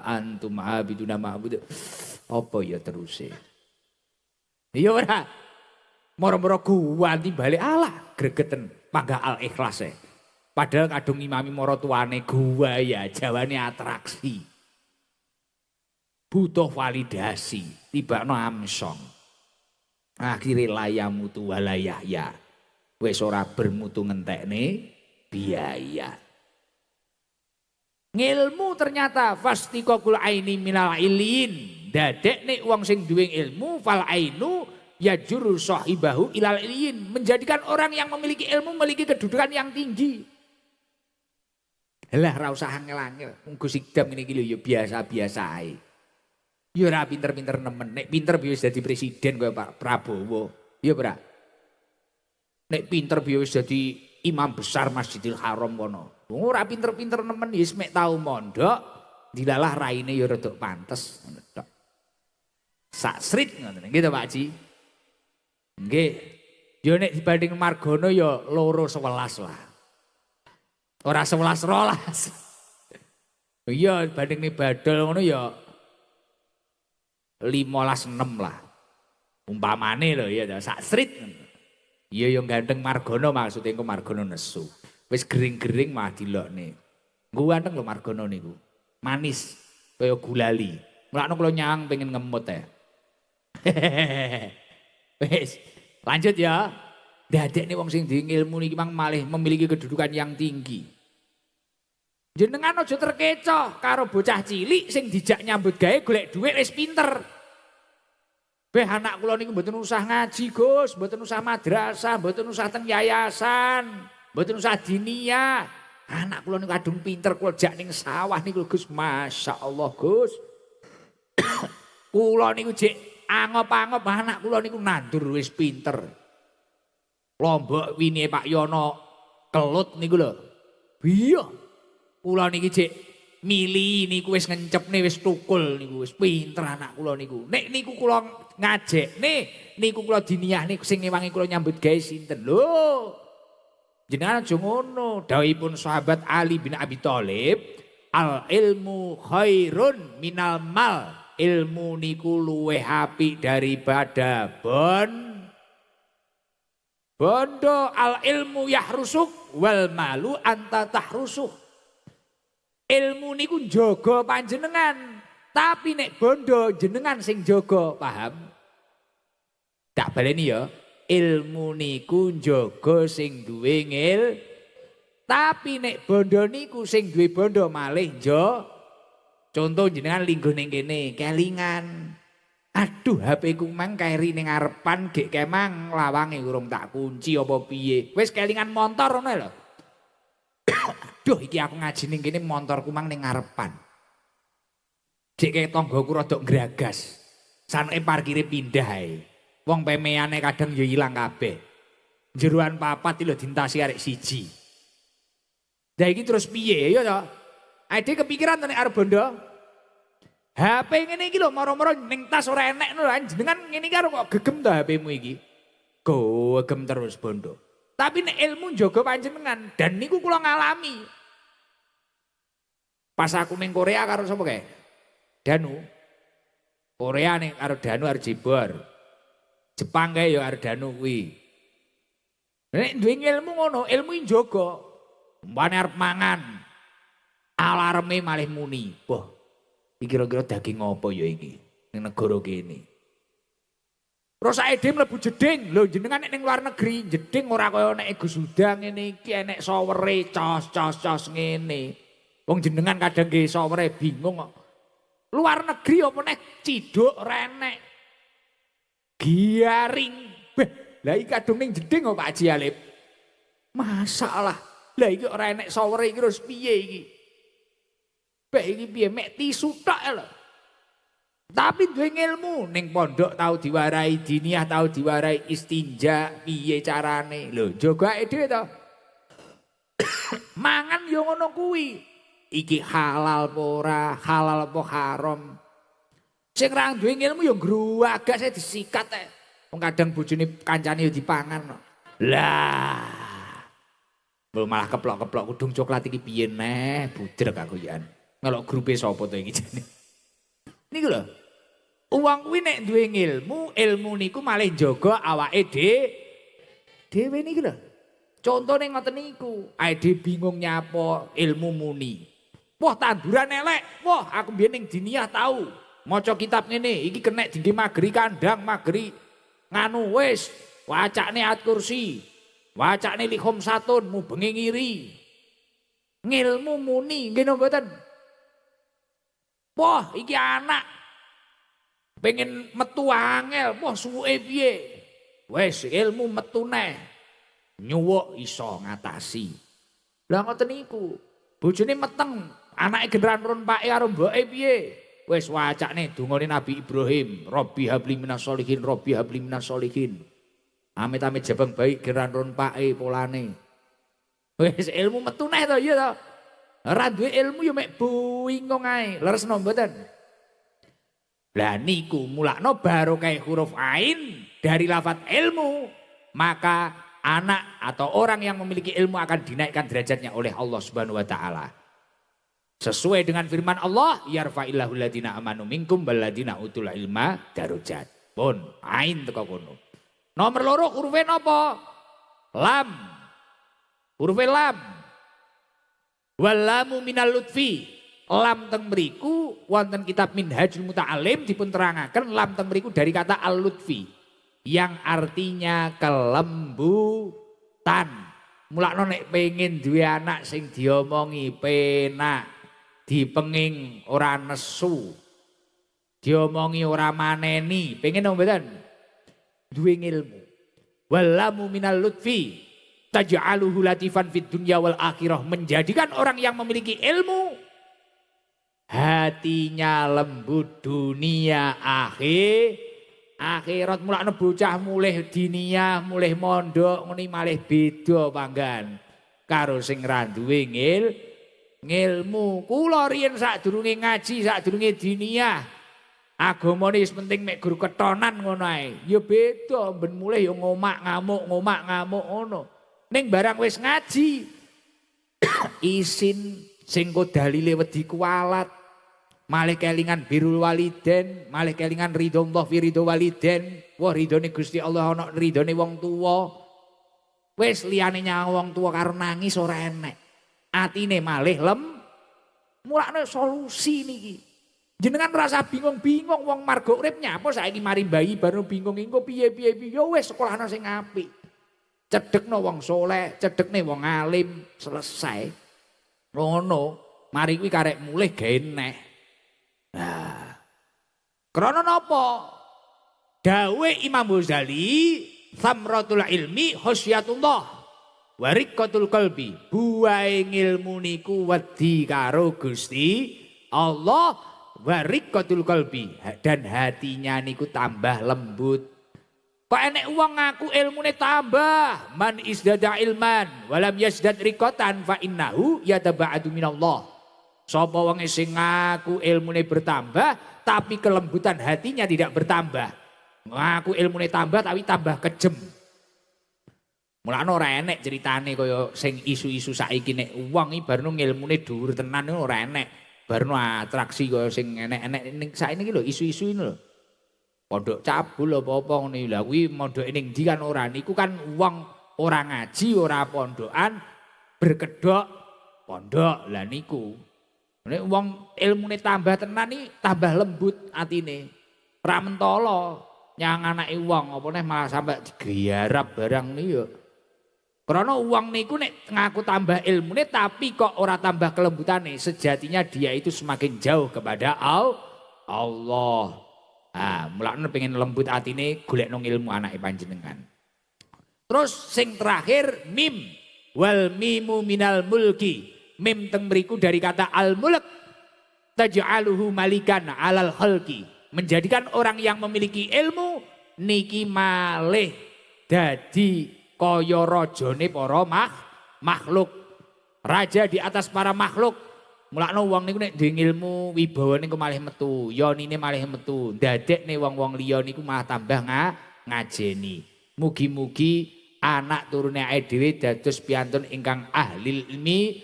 antum abiduna ma'bud. Apa ya teruse? Ya ora. Moro-moro guwanti balik alah gregeten panggah al-ikhlas e. Padahal kadung ngimami moro tuane gua ya jawane atraksi. Butuh validasi, tibakno amsong. Akhire layamutu walayahya. Wis ora bermutu ngentekne biaya. Ngilmu ternyata fastiqaqul aini minal ilin. Dadek nek wong sing duwe ilmu fal ainu yajuru sahibahu ilal ilin, menjadikan orang yang memiliki ilmu memiliki kedudukan yang tinggi. Lah ora usah angel-angel, wong Gus Idam ngene iki lho ya biasa-biasa ae. Ya ora pinter-pinter nemen, nek pinter biyo wis dadi presiden kaya Pak Prabowo. Ya ora. Nek pinter biyo wis dadi imam besar Masjidil Haram kono. Ora pinter-pinter nemen wis mek tau mondok, dilalah raine ya rada pantes ngono tok. Sak srit ngoten nggih to Pak Haji. Nggih. Ya nek dibanding Margono ya 2-11 lah. Ora 11-12. Iya dibanding nih badol ngono ya 15-6 lah. Umpamane lho ya sak srit. Iya yang ganteng Margono maksudnya engko Margono nesu. Wis gering-gering mah dilokne. Nggo ganteng lho Margono niku. Manis kaya gulali. Mulakno kula nyang pengen ngemut ya. Wis, lanjut ya. Dadekne wong sing duwe ilmu niki mang malih memiliki kedudukan yang tinggi. Jenengan aja terkecoh karo bocah cilik sing dijak nyambut gawe golek dhuwit wis pinter. Beh anak kula niku mboten usah ngaji, Gus, mboten usah madrasah, mboten usah teng yayasan, mboten usah diniyah. Anak kula niku kadung pinter kula jak ning sawah niku Gus, masyaallah Gus. Kula niku jek angop-angop anak kula niku nandur wis pinter. Lombok wine Pak Yono kelut niku lho. Iya. Kula niki jek mili niku wis ngencepne wis tukul niku wis pinter anak kula niku. Nek niku kula ngajekne niku kula diniyahne sing ngewangi kula nyambut gawe sinten. Lho. Jenengan aja ngono. Dawuhipun sahabat Ali bin Abi Thalib, al ilmu khairun minal mal. Ilmu niku luwih apik daripada bondo. Al ilmu yahrusuk wal malu anta tahrusuk. Ilmu niku njaga panjenengan, tapi nek bondo jenengan sing jaga, paham? Tak baleni ya. Ilmu niku njaga sing duwe ngil, tapi nek bondo niku sing duwe bondo malih contoh jenengan linggo ning kene, kelingan. Aduh, HP ku mang keri ning ngarepan gek kemang lawange urung tak kunci apa piye. Wis kelingan montor ngono lho. Aduh, iki aku ngaji ning kene montorku mang ning ngarepan. Jek kaya tanggoku rada ngragas. Saneke parkire pindah ae. Wong pemeane kadang ya ilang kabeh. Jeroan papat lho dintasi arek siji. Lah iki terus piye ya to? Ade kepikiran nek arep bondo. HP ngene iki lho moro-moro ning tas ora enek lho jenengan ngene iki kok gegem to HP-mu iki. Gegem terus bondo. Tapi nek ilmu njaga panjenengan dan niku kula ngalami. Pas aku ning Korea karo sapa kae? Danu. Korea ning karo Danu arep jebor. Jepang kae ya arep Danu kuwi. Nek duwe ilmu ngono, ilmu njaga. Umpane arep mangan. Alarme malih muni. Wah, iki kira-kira daging apa ya iki ning negara kene. Terus saiki mlebu jeding. Lho jenengan nek ning luar negeri, jeding ora kaya nek Gus Udang ngene iki enek sowere cos ngene. Wong jenengan kadang nggih sowere bingung kok. Luar negeri apa nek ciduk renek. Giaring. Beh, lah iki kadung ning jeding kok Pak Haji Alip. Masalah. Lah iki ora enek sowere iki terus piye iki? Beh iki piye mek tisu tok lho. Tapi duwe ilmu ning pondok tau diwarai diniyah tau diwarai istinja piye carane. Lho jogake dhewe to. Mangan yo ngono kuwi. Iki halal apa ora, halal apa haram. Sing ra duwe ilmu yo ngruwagak saya disikat ae. Wong kadang bojone kancane yo dipangan. Lah. Mbok malah keplok-keplok kudung coklat iki piye neh, budrek aku yan. Melok grupe sapa to iki jane. Niku lho. Wong kuwi nek duwe ilmu, ilmu niku malih njaga awake dhewe niki lho. Contone ngoten niku, awake bingung nyapa ilmu muni. Wah tanduran elek, wah aku mbiyen ning diniyah tau maca kitab ngene, iki kenek dingge mageri kandang, mageri nganu wis, wacane ayat kursi, wacane likhom satun, mubengi ngiri. Ngilmu muni, nggih napa mboten? Wah iki anak pengen metu angel, wah suwe piye? Wis ilmu metu neh. Nyuwuk iso ngatasi. Lah ngoten niku. Bojone meteng, anake generan ron pake karo mboke piye? Wis wacane dungane Nabi Ibrahim, Robbi habli minas sholihin, Robbi habli minas sholihin. Amit-amit jabang baik generan ron pake polane. Wis ilmu metu neh to ya to. Ora duwe ilmu ya mek bingung ae. Leresno mboten? Lah niku mulakno barokah huruf ain dari lafaz ilmu, maka anak atau orang yang memiliki ilmu akan dinaikkan derajatnya oleh Allah Subhanahu wa taala. Sesuai dengan firman Allah, yarfa'illahu alladziina amanu minkum walladziina utul ilma darajat. Pun ain teko kono. Nomor loro hurufe napa? Lam. Hurufe lam. Wallamu minal lutfi. Lam teng mriku wonten kitab Minhajul Muta'alim dipun terangaken lam teng mriku dari kata al-lutfi yang artinya kelembutan. Mulakno nek pengen duwe anak sing diomongi penak, dipenging ora nesu, diomongi ora maneni, pengen mboten? Duwe ilmu. Wallamu minal lutfi taj'aluhu latifan fid dunya wal akhirah, menjadikan orang yang memiliki ilmu hatinya lembut dunia akhirat. Mulane bocah mulih diniyah mulih mondok ngene malih beda panggan karo sing ra duwe ngilmu. Kula riyen sadurunge ngaji, sadurunge diniyah, agamane wis penting mek guru ketonan ngono ae. Ya beda ben mulih ya ngomak ngamuk ngono. Ning barang wis ngaji isin sing kok dalile wedi kualat, malih kelingan birrul waliden, malih kelingan ridho Allah fi ridho waliden. Wah ridhone Gusti Allah ana ridhone wong tuwa. Wis liyane nyawang wong tuwa karo nangis ora enek. Atine malih mulakne solusi niki. Jenengan rasa bingung-bingung wong marga urip nyapa saiki mari bayi baru bingung engko piye ya wis sekolahno sing apik. Cedhekno wong saleh, cedhekne wong alim, selesai. Ngono, mari kuwi karek mulih gawe neh. Nah. Krana napa? Dawe Imam Ghazali, Thamratul ilmi khasyatullah wa riqqatul qalbi. Buahe ilmu niku wedi karo Gusti Allah, wa riqqatul qalbi, dan hatinya niku tambah lembut. Kok enek wong ngaku ilmune tambah, man isdada ilman walam yasdad riqatan fa innahu yataba'adu minallah. Sapa wong sing ngaku ilmune bertambah tapi kelembutan hatinya tidak bertambah. Ngaku ilmune tambah tapi tambah kejem. Mulane ora enek ceritane kaya sing isu-isu saiki nek wong iki barno ilmune dhuwur tenan ora enek. Barno atraksi kaya sing enek-enek ning saiki iki lho isu-isu ini lho. Pondok cabul apa-apa ngene lha kuwi mondoke ning ndi kan ora niku kan wong ora ngaji ora pondokan berkedok pondok lah niku. Nek wong ilmune tambah tenan iki tambah lembut atine. Ora mentolo nyang anake wong apa neh malah sampe digarap barang niku ya. Karena wong niku nek ngaku tambah ilmune tapi kok ora tambah kelembutane, sejatinya dia itu semakin jauh kepada Allah. Ah, mulane pengen lembut atine golekno ilmu anake panjenengan. Terus sing terakhir mim wal mimu minal mulki. Mim teng mriku dari kata al mulk taj'aluhu malikan alal khalqi. Menjadikan orang yang memiliki ilmu niki malih dadi kaya rajane para makhluk. Raja di atas para makhluk. Mulakno wong niku nek duwe ilmu wibawane niku malih metu, yonine malih metu. Dadekne wong-wong liya niku malah tambah ngajeni. Mugi-mugi anak turune awake dhewe dados piantun ingkang ahlil ilmi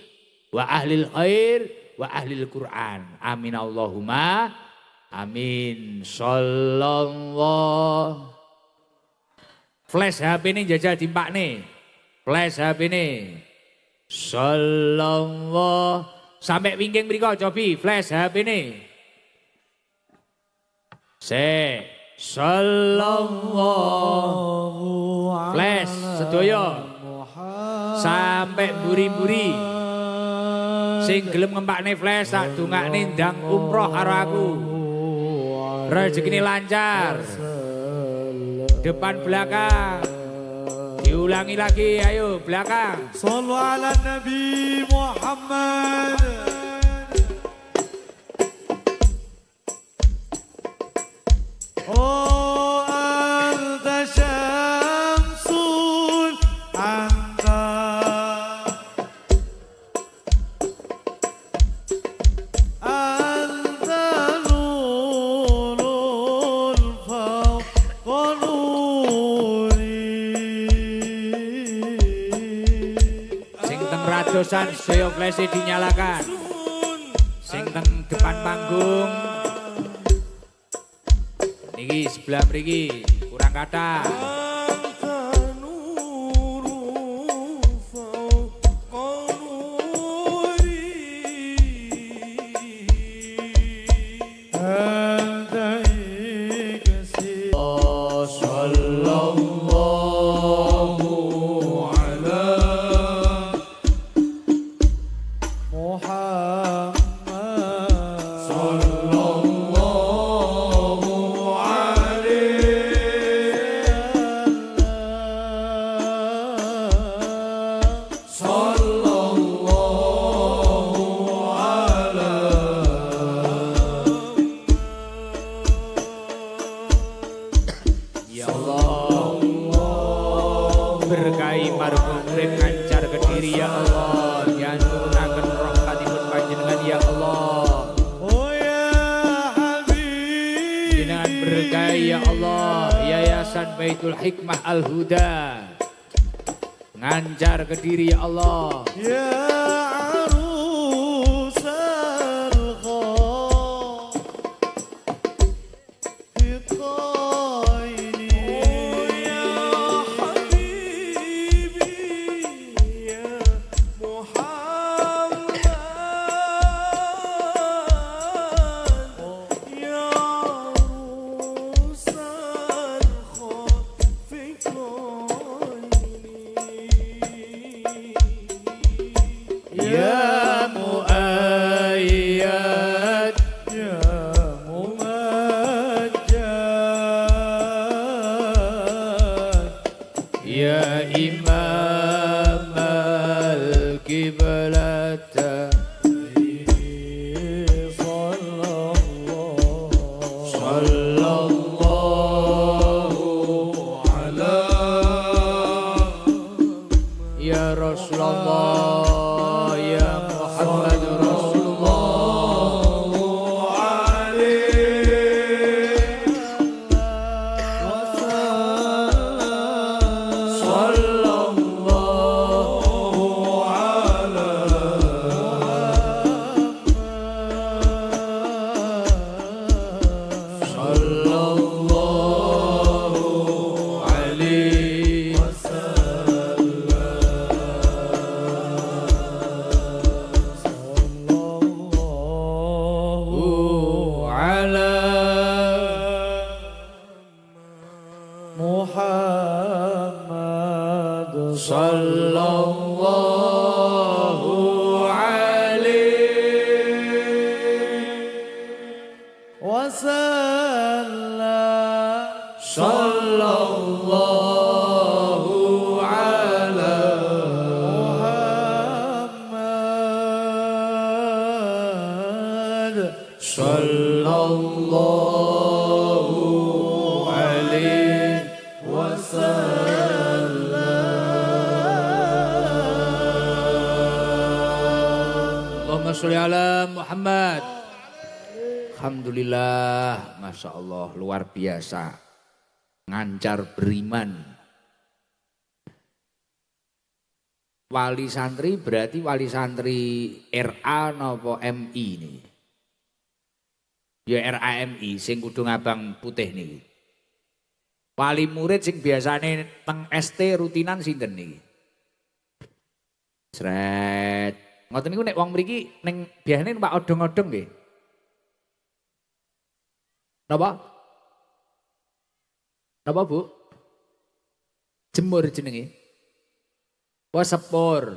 wa ahlil khair wa ahlil Quran. Amin Allahumma amin. Sallallahu. Flash HP ini jajal dimpakne. Flash HP ini. Sallallahu. Sampai wingking mriko cobi flash HP ini. Sallallahu flash sedoyo. Sampai buri-buri. Sing gelem ngempakne flash tak dongakne ndang umroh karo aku. Rezekine lancar. Depan belakang. Diulangi lagi, ayo belakang. Sallu ala Nabi Muhammad. Oh anta syamsun anta anta nurul fawqa Radosan sedaya flash dinyalakan. Sing teng depan panggung niki sebelah mriki kurang kathah. Baitul Hikmah Al-Huda. Ngancar Kediri ya Allah. يا عروس الخافقين يا حبيبي يا محمد يا عروس الخافقين Ya Muayyad يا ممجد Ya Imam Al-Qiblata صلى الله Sallallahu ala Ya Rasulullah Ya Muhammad Rasulullah Sallallahu ala Sallallahu alaihi Sallallahu ala محمد Sallallahu alaihi وسلم Sallallahu ala محمد Sallallahu alaihi Allahumma sholli ala Muhammad. Alhamdulillah, Masya Allah, luar biasa. Ngancar beriman. Wali santri berarti wali santri RA nopo MI nih. Ya RAMI sing kudu ngabang putih nih. Wali murid sing biasane teng ST rutinan sinten nih. Sret. Ngoten niku nek wong mriki ning biasane numpak odong-odong nggih. Napa? Napa, Bu? Jemur jenenge. Wah, sepur.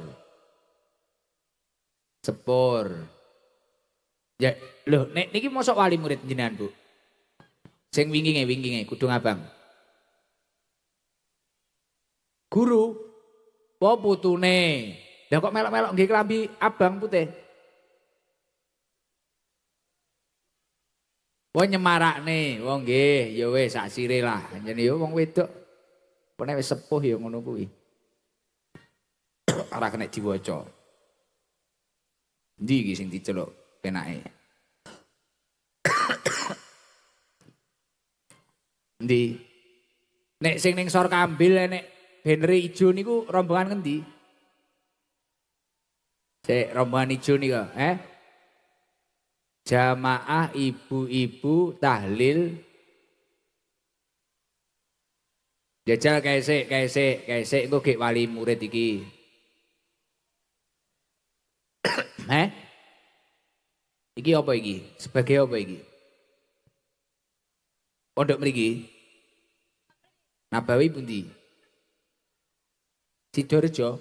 Sepur. Ya, lho, nek niki mosok wali murid jenengan, Bu. Sing wingi kudu ngabang. Guru, apa putune? Lah kok melok-melok nggih klambi abang putih? Wong nyemarakne, wong nggih, ya wis sak sire lah. Anjene ya wong wedok. Apa nek wis sepuh ya ngono kuwi. Ora kena diwaca. Ndi iki sing diceluk penake? Ndi? Nek sing ning sor kambil nek banner ijo niku rombongan ngendi? Sik rombongan ijo niku, Jamaah ibu-ibu tahlil. Jajal kaisik engko gek wali murid iki. Iki apa iki? Sebagai apa iki? Pondok mriki. Nabawi pundi? Sidorejo.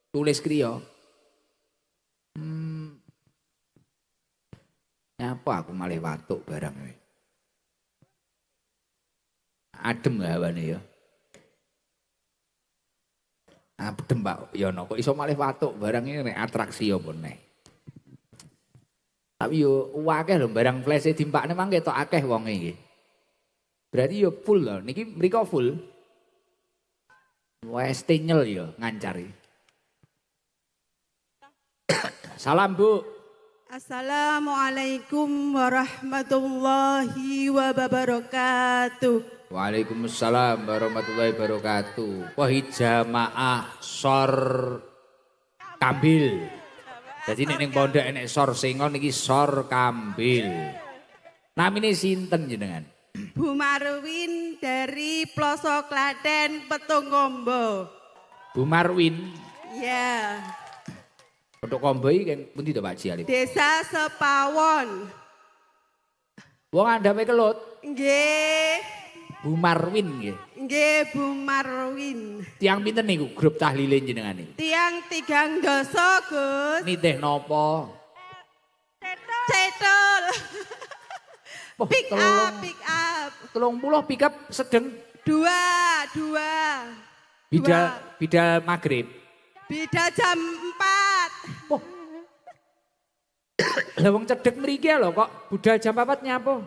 Tulis kriya. Nyapa aku malah watuk barang kowe. Adem hawane ya. Adem Pak Yono kok iso malah watuk barang iki nek atraksi apa neh. Tapi yo akeh lho barang flash dimpakne mangke tok akeh wonge iki. Berarti yo full lho niki mriko full. Wes tinyel yo ngancari. Salam Bu. Assalamualaikum warahmatullahi wabarakatuh. Waalaikumsalam warahmatullahi wabarakatuh. Wah, jamaah sor kambil. Jadi nek ning pondok enek sor singon iki sor kambil. Namine sinten jenengan? Bu Marwin dari Ploso Klaten Petungkombo. Bu Marwin. Ya, Pondok Kombo iki keng pundi to Pak Ji Alif? Desa Sepawon. Wong andhape kelut. Nggih, Bu Marwin nggih. nggih Bu Marwin. Tiang pinten niku grup tahlile jenengan niku? Tiang 3 Gus. Nitih napa? Cetul. Oh, Pick up, pick up. 30 pickup sedeng. Dua. Bidal maghrib. Bida jam 4. Oh. Lah wong cedhek mriki lho kok budal jam 4 nyapa?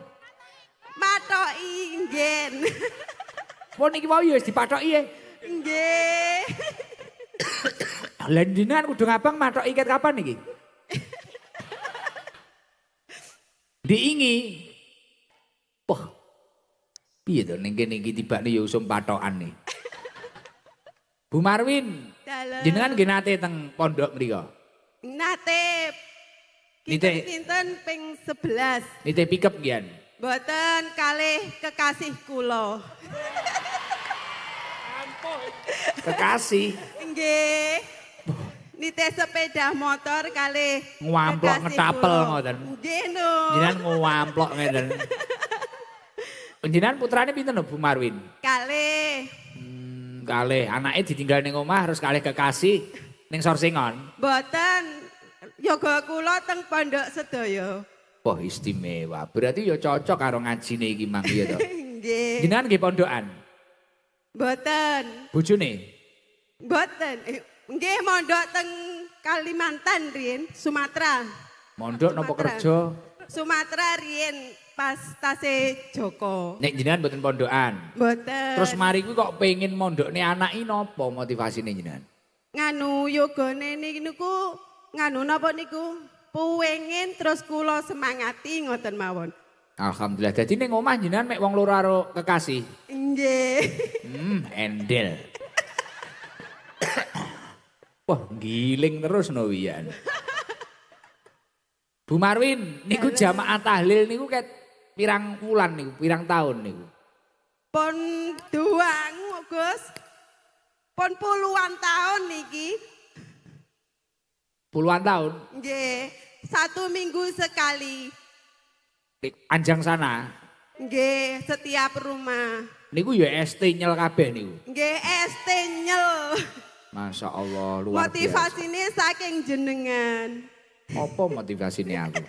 Matoki inggen. Pon iki wau ya wis dipathoki ya. Nggih. Lah jenengan kudu ngabang mathoki ket kapan iki? Diingi. Wah. Piye to ning kene iki tibane ya usum pathokan nih. Bu Marwin, Dalem. jenengan nggih nate teng pondok mriko. Nate. Nite. Kinten ping 11. Nite pickup gian. Boten kalih kekasih kula. Kekasih. Nggih. Nite sepeda motor kalih Ngwamplok kekasih ngetapel kula. ngoten. Nggih no. Jenengan ngwamplok ngeten. Jenengan putrane pinten lho Bu Marwin? Kalih. Kalih anake ditinggal ning omah harus kalih kekasih ning Sorsingon. Boten yoga kula teng pondok sedaya. Wah istimewa. Berarti ya cocok karo ngajine iki mang ya to. Nggih. Jenengan nggih pondokan. Boten. Bojone Boten. Nggih mondok teng Kalimantan riyen, Sumatera. mondok napa Sumatera. kerja? Sumatera riyen pas tase Joko. Nek jenengan mboten pondokan. Boten. Terus mari kuwi kok pengin mondokne anaki napa motivasine jenengan? Nganu yogane niku nganu napa niku? Puwengin terus kula semangati ngoten mawon. Alhamdulillah. Dadi ning omah jenengan mek wong loro karo kekasih. Nggih. Endel. Wah, giling terus no wiyan. Bu Marwin, niku jamaah tahlil niku ket pirang wulan niku, pirang tahun niku. Pon duangu Gus. Pon puluhan tahun niki. Puluhan tahun. Nggih. 1 minggu sekali. Anjang sana. Nggih, setiap rumah. Niku ya ST nyel kabeh niku. Nggih, ST nyel. Masya Allah, luar biasa. Motivasine saking jenengan. Apa motivasinya aku?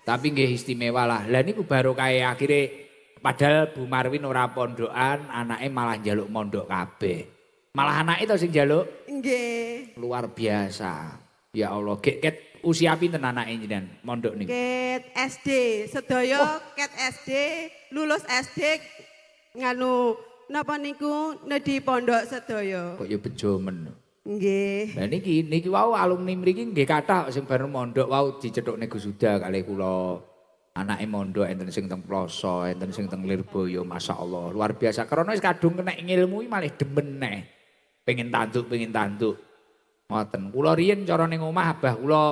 Tapi nggih istimewa lah. Lah niku baru kayak akhirnya padahal Bu Marwin ora pondokan, anaknya malah njaluk mondok kabeh. Malah anaknya tau sing njaluk. Nggih. Luar biasa. Ya Allah, ket usia pinten anake jenengan mondok niku? Ket SD, sedaya ket SD, lulus SD nganu napa niku nedhi pondok sedaya. Kok ya bejo men. Nggih. Lah niki wau alumni mriki nggih kathah sing bareng mondok wau dicethukne Gus Huda kalih kula. Anake mondok enten sing teng Ploso, enten sing teng Lirboyo, masyaallah luar biasa. Karena wis kadung kena ngilmu iki malah demen neh. Pengen tantuk. Ngoten. Kula riyen cara ning omah abah kula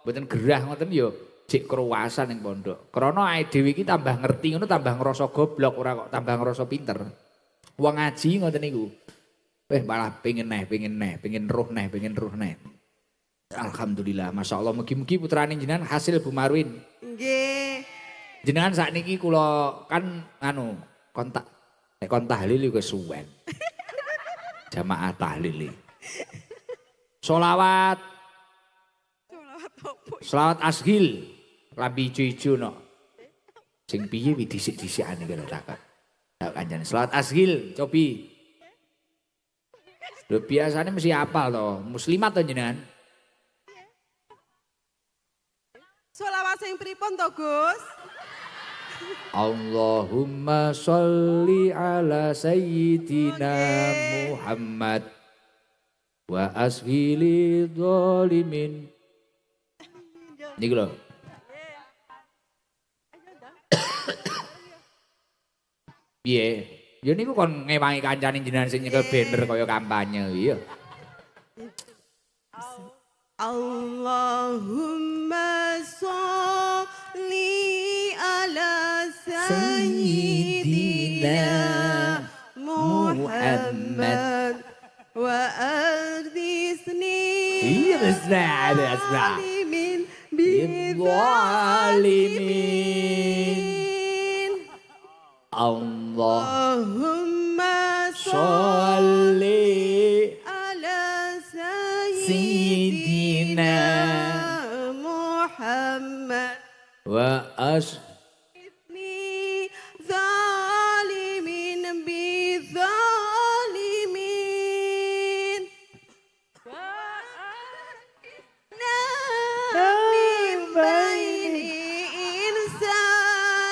mboten gerah ngoten ya jek kruwasan ning pondok. Krana awake dhewe iki tambah ngerti ngono tambah ngrasa goblok ora kok tambah ngrasa pinter. Wong ngaji ngoten niku. Malah pengen roh neh. Alhamdulillah, Masya Allah, mugi-mugi putrane jenengan hasil Bu Marwin. Nggih. Jenengan sakniki kula kan anu kontak tahlil iku suwen. Jamaah tahlil. Sholawat asghil lambi ijo-ijo no. Sing piye wi dhisik-dhisikane karo takon. Tak kanjane sholawat asghil cobi. Lho biasanya mesti hafal to, muslimat to jenengan. Sholawat sing pripun to, Gus? Allahumma sholli ala sayyidina Muhammad wa ashili dhalimin Niku lho. Piye? Ya niku kon ngewangi kancane jenengan sing nyekel banner kaya kampanye iya. Allahumma sholli ala sayyidina Muhammad wa ardisni Iya, besra. Zalimin Bidzalimin. Allah Allahumma sholli ala Sayyidina Muhammad wa Ni zalimin bi zalimin min baini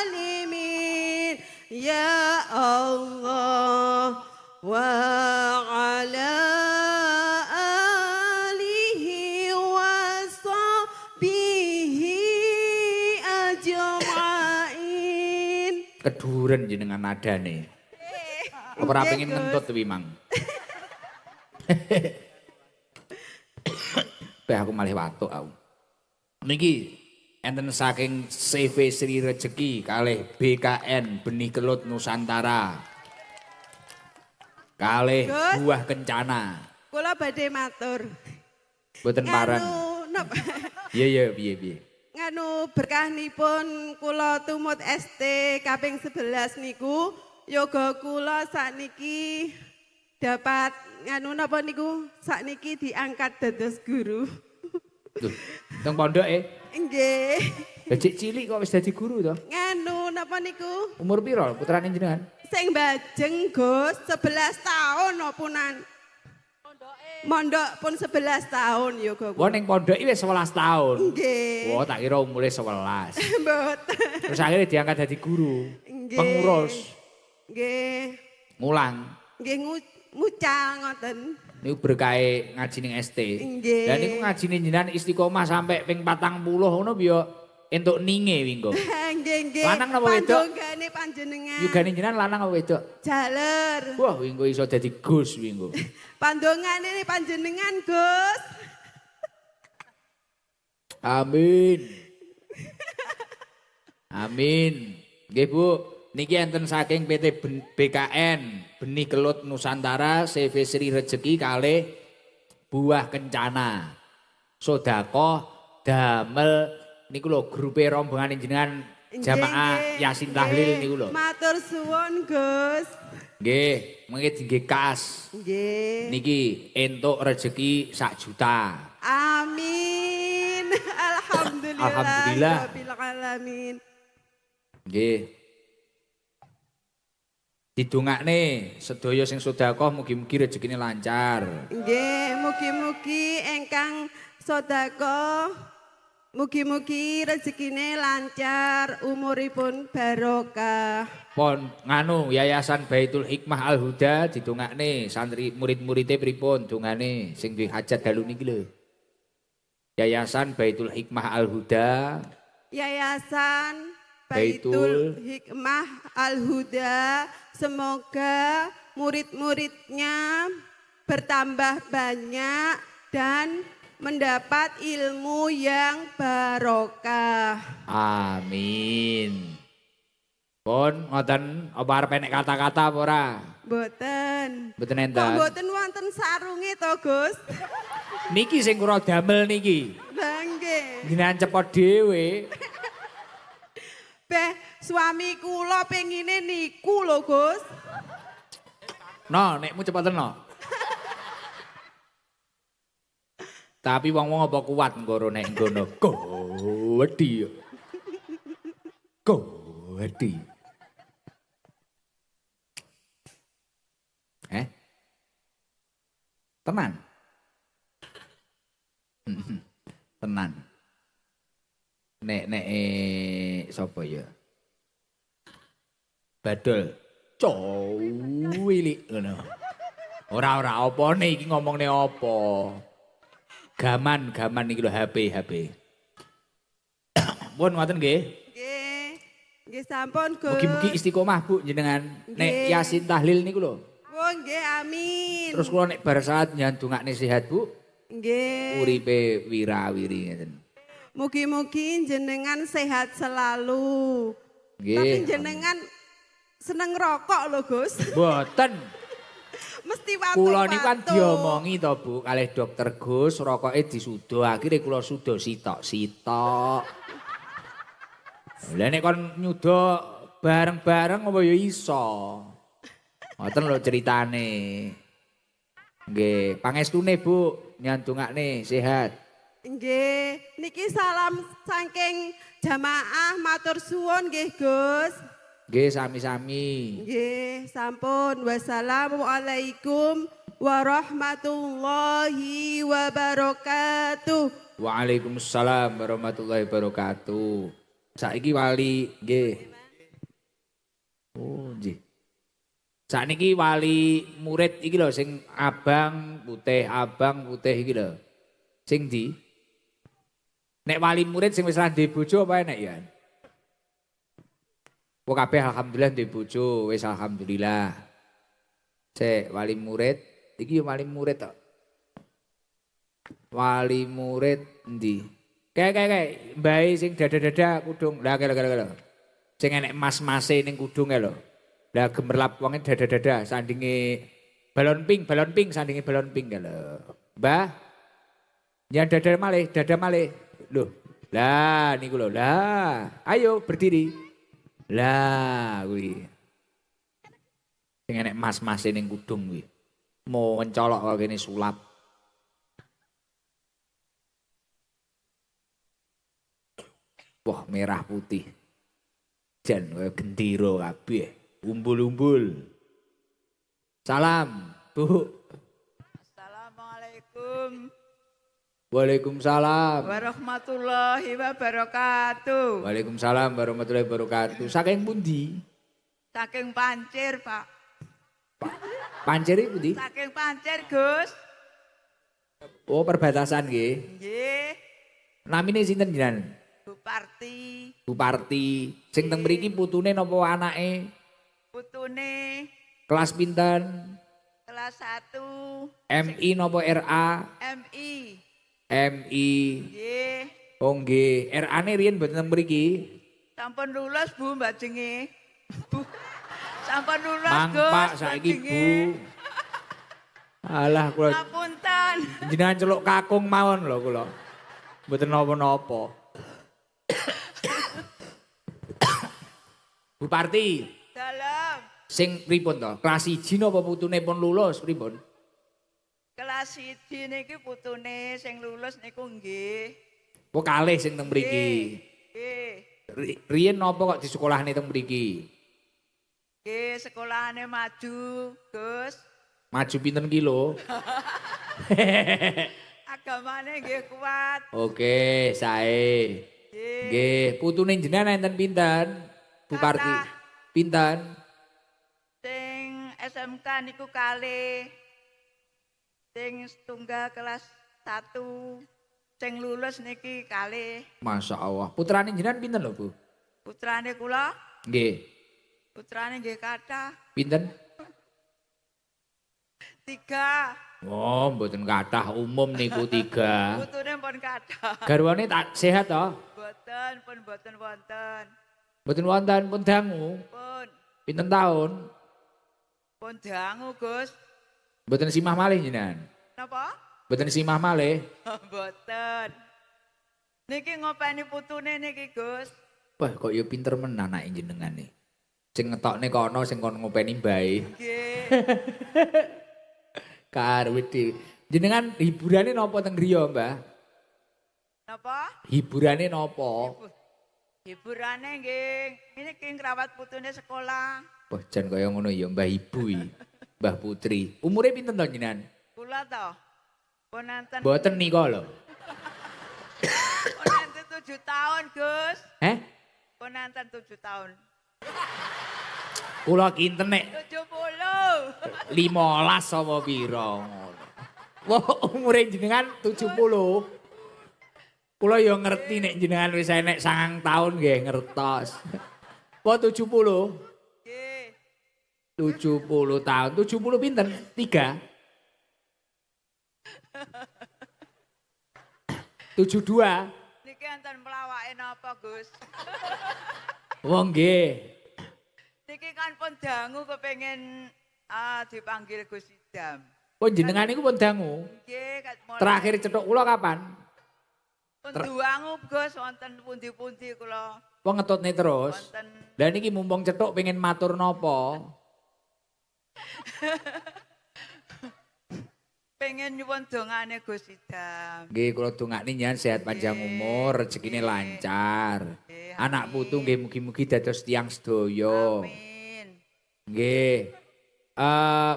insalimin ya Allah wa ala alihi wa sahbihi ajma'in. keduren jenengan nadane. Apa ora pengen ngentut kuwi, Mang? Beh aku malih watuk aku. Niki enten saking CV Sri Rejeki kalih BKN Benih Kelut Nusantara. Kalih Gus. buah kencana. Kula badhe matur. Boten paran. Iya piye. Nganu berkahnipun kula tumut ST kaping 11 niku yoga kula sakniki dapat nganu napa niku sakniki diangkat dados guru. Tuh, teng pondoke. Nggih. Becik cilik kok wis dadi guru to? Nganu napa niku Umur piro putrane jenengan? sing bajeng Gus 11 tahun opunan. Mondok pun 11 tahun yoga Wah kula. ning pondoke wis 11 tahun. Nggih. Wah tak kira umure 11. Mboten. Terus akhirnya diangkat jadi guru. Nggih. Pengurus. Nggih. Ngulang. Nggih ngucal ngoten. Niku berkahe ngaji ning ST. Nggih. Lah niku ngajine jenengan istiqomah sampai ping 40 ngono piye entuk ninge wingko. Nggih. Lanang napa wedok? Panjunggane panjenengan. Yugane jenengan lanang apa wedok? Jaler. Wah wingko iso dadi Gus wingko. Pandongane panjenengan Gus. Amin. Amin. Nggih Bu, niki enten saking PT BKN Benih Kelut Nusantara CV Sri Rejeki kalih buah kencana. Sedekah damel niku lho grupe rombongan jenengan jamaah Nggih, Yasin Tahlil nggih. niku lho. Matur suwun Gus. Nggih, mengki dingge kas. Nggih. Niki entuk rejeki 1 juta. Amin. Alhamdulillah. Alhamdulillah. Rabbil alamin. Nggih. Didongakne sedaya sing sedekah mugi-mugi rezekine lancar. Nggih, mugi-mugi ingkang sedekah mugi-mugi rezekine lancar, umuripun barokah. Pon nganu Yayasan Baitul Hikmah Al Huda didongakne santri murid-muride pripun dongane sing duwe hajat dalu niki lho. Yayasan Baitul Hikmah Al Huda Yayasan Baitul Baitul Hikmah Al Huda, semoga murid-muridnya bertambah banyak dan mendapat ilmu yang barokah. amin. Pon ngoten apa arep enek kata-kata apa ora? Boten. Mboten Kok enten. boten wonten sarunge to, Gus? Niki sing kula damel niki. Lah nggih. Jenengan cepot dhewe. Beh, suami kula pengine niku lho, Gus. No, nekmu cepetan no. Tapi wong-wong apa kuat ngoro nek ngono. Gowedi. Gowedi. Tenan. Tenan. Nek sapa ya? Badol. Cowilik ngono. Ora opone iki ngomongne apa? Gaman iki lho HP. Pun ngoten nggih. Nggih. Nggih sampun, Gus. Mugi-mugi istiqomah Bu jenengan nek Nggih. Yasin tahlil niku lho. Oh, nggih, amin. Terus kula nek bar salat nyandungakne sehat Bu, Nggih. uripe wirawiri ngeten. Mugi-mugi jenengan sehat selalu. Nggih. Tapi jenengan seneng rokok lho, Gus. Mboten. Mesti waktu. Kula niku kan diomongi to Bu kalih dokter Gus, rokoke disudo. Akhire kula sudo sitok-sitok. Lah nek kon nyudo bareng-bareng apa ya iso. Ngoten lho ceritane. Nggih, pangestune Bu nyandungakne sehat. Nggih, niki salam saking jamaah matur suwun nggih, Gus. Nggih sami-sami. Nggih, sampun. Wassalamualaikum warahmatullahi wabarakatuh. Waalaikumsalam warahmatullahi wabarakatuh. Saiki wali nggih. Oh, nggih. Sakniki wali murid iki lho sing abang putih iki lho. Sing ndi? Nek wali murid sing wis ra duwe bojo apa enek ya? Kok kabeh alhamdulillah duwe bojo, wis alhamdulillah. Cek wali murid, iki wali murid tok. Wali murid endi? Kayak mbae sing dada-dada kudung. Lah kala. Sing enek mas-mase ning kudunge lho. Lah gemerlap wonge dada-dada sandinge balon pink sandinge balon pink lho. Mbah. Ya dada malih. Loh. Lah niku lho. Lah, ayo berdiri. Lah kuwi. Sing enek mas-mase ning kudung kuwi. Mau mencolok kok kene sulap. Wah, merah putih. Jan kaya gendera kabeh. Umbul-umbul. Salam, Bu. Assalamualaikum Waalaikumsalam. warahmatullahi wabarakatuh. Waalaikumsalam warahmatullahi wabarakatuh. Saking pundi? Saking Pancir, Pak. Panceri pundi? Saking Pancir, Gus. Oh, perbatasan nggih. Nggih, Namine sinten jenengan? Buparti, Buparti. Sing teng mriki putune napa anake? putune Kelas pinten? kelas 1 MI napa RA? MI. MI. Nggih, Oh nggih, RA-ne riyen mboten teng mriki. sampun lulus Bu mbajenge. Bu. Sampun lulus, Mang Gus. Pak saiki Bu. mbajenge. Alah kula Ngapunten. jenengan celuk kakung mawon lho kula. Mboten napa-napa. Buparti, Dalam sing pripun to? Kelas 1 napa putune pun lulus pripun? kelas 1 niki putune sing lulus niku nggih. Kok kalih sing teng mriki. Nggih. Riyen napa kok disekolahne teng mriki? Nggih, sekolahane maju, Gus. Maju pinten kilo? Agamane nggih kuat. Oke, sae. Nggih. Nggih, putune jenengan enten pinten? Buparti. Kathah. Pinten? Sing SMK niku kalih. Sing setunggal kelas 1. Sing lulus niki kalih. Masya Allah. Putrane jenengan pinten lho, Bu? Putrane kula, Nggih. putrane nggih kathah. Pinten? 3. Oh, mboten kathah umum niku 3. Putune pun kathah. Garwane tak sehat toh? Boten pun boten wonten. Mboten wonten pun dangu. Pun Pinten taun? pun dangu, Gus. Mboten simah malih jenengan. Napa? Mboten simah malih. Boten. Niki ngopeni putune niki, Gus. Wah, kok ya pinter men anake jenengan nih. Sing ngetokne kono sing kon ngopeni mbae. Nggih. Karuwe dhewe. Jenengan hiburane napa teng griya, Mbah? Napa? Hiburane napa? Hiburane nggih, ini ki ngrawat putune sekolah. Wah, jan kaya ngono ya Mbah Ibu iki. Mbah Putri. Umure pinten to jenengan? Kula to. Pun nanten Mboten nika lho. pun nanten 7 tahun, Gus. Heh? Pun nanten 7 tahun. Kula kinten nek 70. 15 apa pira ngono. Wah, umure jenengan 70. Kula ya ngerti nek jenengan wis enek 9 taun nggih ngertos. Po 70? Nggih. 70 tahun. 70 pinten? 3. 72. Niki enten pelawake napa, Gus? Wong nggih. Niki kan pun dangu kepengin dipanggil Gus Idam. Pun jenengan niku pun dangu. Nggih, kat mulai. Terakhir cetuk kula kapan? Pun duangu Gus wonten pundi-pundi kula. Wong ngetutne terus. Wonten Lah niki mumpung cetuk pengen matur napa? pengen nyuwun dongane Gus Idam. Nggih kula dongakne njenengan sehat panjang umur, rezekine lancar. Nggih, Anak amin. putu nggih mugi-mugi dados tiyang sedaya. Amin. Nggih.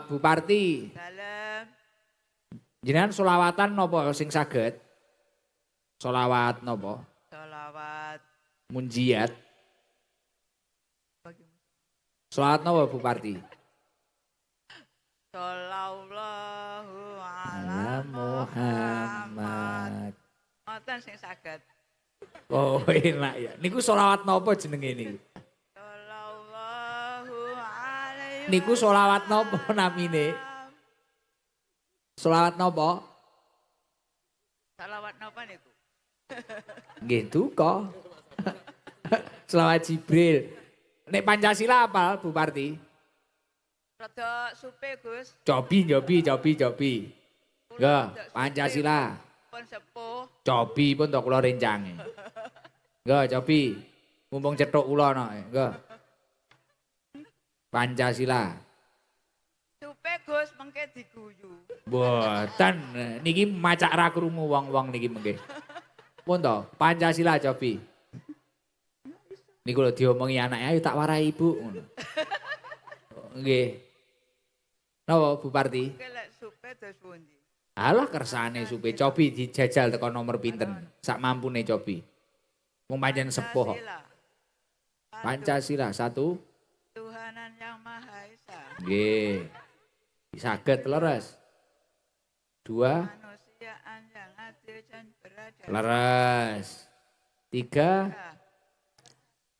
Bu Parti, Dalem. jenengan selawatan napa sing saged? Selawat napa? Sholawat. Munjiat. Selawat napa Bu Parti? Shollallahu Ala ala Muhammad. Muhammad. Wonten sing saged. Oh enak ya. Niku selawat napa jenenge niku? Shollallahu alaihi Niku selawat napa namine? Selawat napa? Sholawat napa niku? Nggih duka. Selawat Jibril. Nek Pancasila apa Bu Parti? Rada supe, Gus. Cobi. Kula Nggih, rada supe, Pancasila. Pun sepuh. Cobi pun tok kula rencange. Nggih, cobi. Mumpung cethuk kula no. Nggih. Pancasila. Supe, Gus, mengke diguyu. Mboten niki macak ra krungu wong-wong niki mengke. Pun to, Pancasila cobi. Niku lho diomongi anake ayo tak warai Ibu ngono. Nggih. Napa Bu Parti? Mengke lek supe dos pundi? Alah kersane supe cobi dijajal teko nomor pinten. Sak mampune cobi. Wong pancen sepuh kok. Pancasila. Pancasila 1. Tuhanan yang Maha Esa. Nggih. Saged leres. 2. Manusiaan yang adil dan beradab. Leres. 3.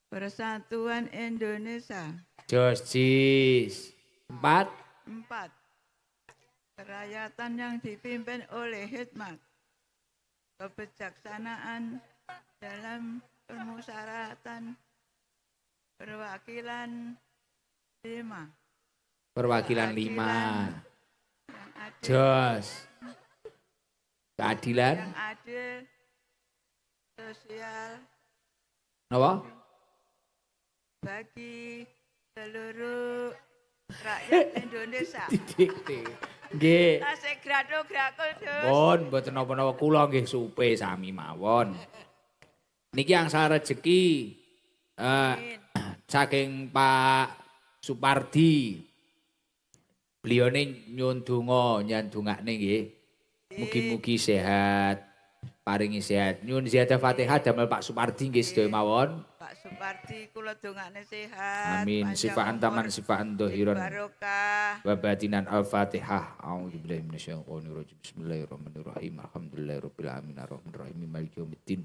Persatuan Indonesia. Jos jis. 4. 4. Kerakyatan yang dipimpin oleh hikmat, kebijaksanaan dalam permusyawaratan, perwakilan 5. Perwakilan 5. Yang adil, Jos. Keadilan. yang adil, sosial Napa? bagi seluruh rakyat Indonesia. Titik. Nggih. Tasik grado-grakul, Dus. Pun mboten napa-napa kula nggih supe sami mawon. Niki angsal rejeki Amin. saking Pak Supardi. Belione nyuwun donga nyandungakne nggih. Mugi-mugi sehat, paringi sehat. Nyuwun ziyadah Fatihah damel Pak Supardi nggih sedaya mawon. Pak Supardi kula dongakne sehat. Amin. panjang Sifaan umur, taman sifaan dohiron. barokah. Wa batinan al-Fatihah. A'udzubillahi minasyaitonir rajim. Bismillahirrahmanirrahim. Alhamdulillahirabbil alamin arrahmanirrahim maliki yaumiddin.